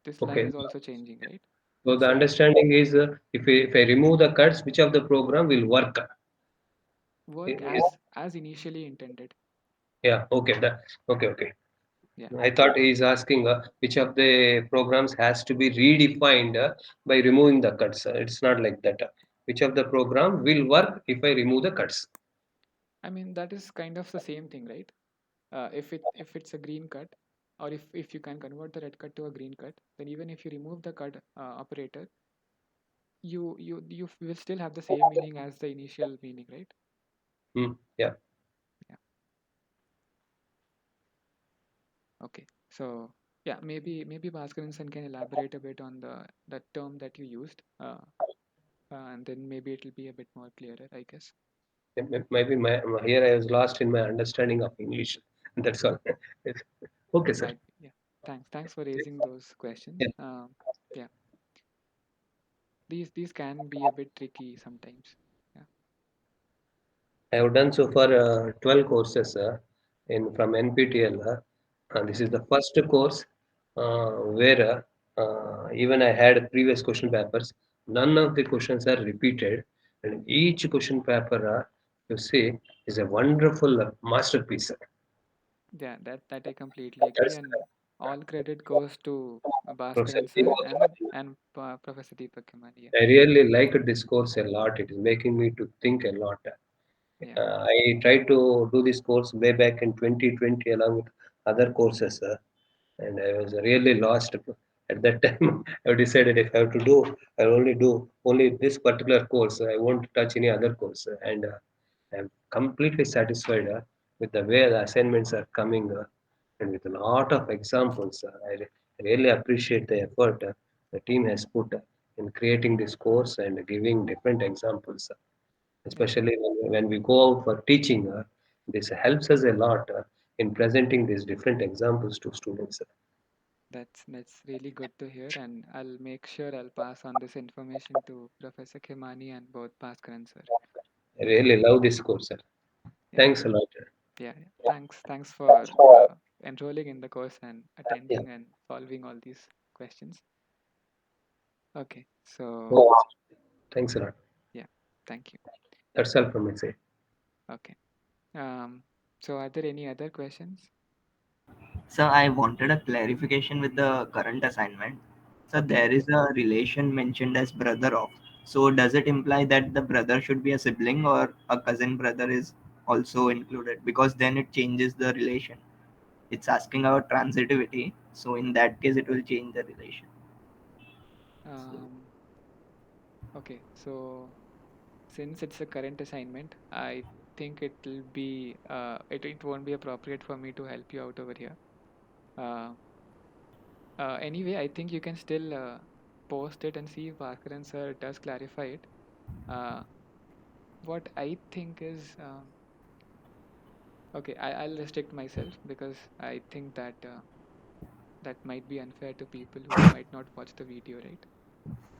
This line Okay. is also changing, right? So the So understanding is if I remove the cuts, which of the program will work? work Eh, as initially intended. Yeah. Okay. Okay. Okay. Yeah. I thought he's asking which of the programs has to be redefined by removing the cuts. It's not like that. Which of the program will work if I remove the cuts? I mean that is kind of the same thing, right? If it's a green cut, or if you can convert the red cut to a green cut, then even if you remove the cut operator, you will still have the same meaning as the initial meaning, right? Hmm. Yeah. Yeah. Okay. So yeah, maybe Bhaskaran Sen can elaborate a bit on the term that you used, and then maybe it'll be a bit more clearer, I guess. Maybe here I was lost in my understanding of English. That's all. Okay, sir. Might be, yeah. Thanks for raising those questions. Yeah. Yeah, these can be a bit tricky sometimes. Yeah. I have done so far 12 courses in from NPTEL. This is Okay. the first course where even I had previous question papers. None of the questions are repeated, and each question paper, you see, is a wonderful masterpiece. Yeah, that I completely agree, That's and all credit goes to Professor Bhaskaran sir Deepak. and Professor Deepak Kamani. Yeah. I really liked this course a lot. It is making me to think a lot. Yeah. I tried to do this course way back in 2020 along with other courses, and I was really lost at that time. I decided if I have to do, I'll only do only this particular course. I won't touch any other course, and I'm completely satisfied with the way the assignments are coming, and with a lot of examples. Really appreciate the effort the team has put in creating this course and giving different examples, Yeah. especially when we go out for teaching. This helps us a lot in presenting these different examples to students. That's really good to hear, and I'll make sure I'll pass on this information to Professor Khemani and both Bhaskaran sir. I Yeah. really love this course, sir. Yeah. Thanks a lot. Yeah. Thanks for enrolling in the course and Yeah. attending and solving all these questions. Okay. So Oh, thanks a lot. yeah. Thank you. That's all from my side. Okay. Um. So are there any other questions? So I wanted a clarification with the current assignment. So Okay. there is a relation mentioned as brother of. So does it imply that the brother should be a sibling or a cousin brother is also included? Because then it changes the relation. It's asking about transitivity. So in that case, it will change the relation. Um. Okay. So since it's a current assignment, I think it won't be appropriate for me to help you out over here. Uh, anyway, I think you can still post it and see if Bhaskaran sir does clarify it. Uh, what I think is, okay, I'll restrict myself because I think that that might be unfair to people who might not watch the video, right?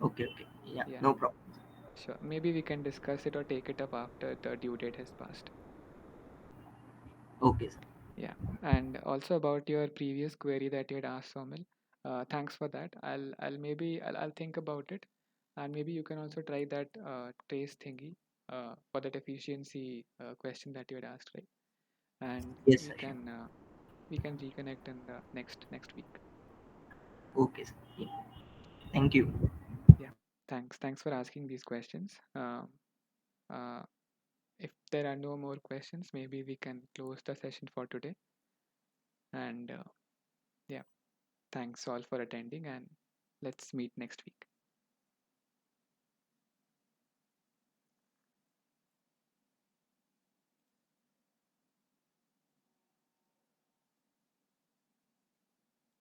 Okay, okay. Yeah, Yeah, no problem. sure. Maybe we can discuss it or take it up after the due date has passed. Okay, sir. Yeah, and also about your previous query that you had asked, Somil. Thanks for that. I'll think about it, and maybe you can also try that trace thingy for that efficiency question that you had asked, right? And Yes, sir. Sure. we can reconnect in the next week. Okay, sir. Yeah. Thank you. Yeah, thanks for asking these questions. Uh, if there are no more questions, maybe we can close the session for today. And yeah, thanks all for attending, and let's meet next week.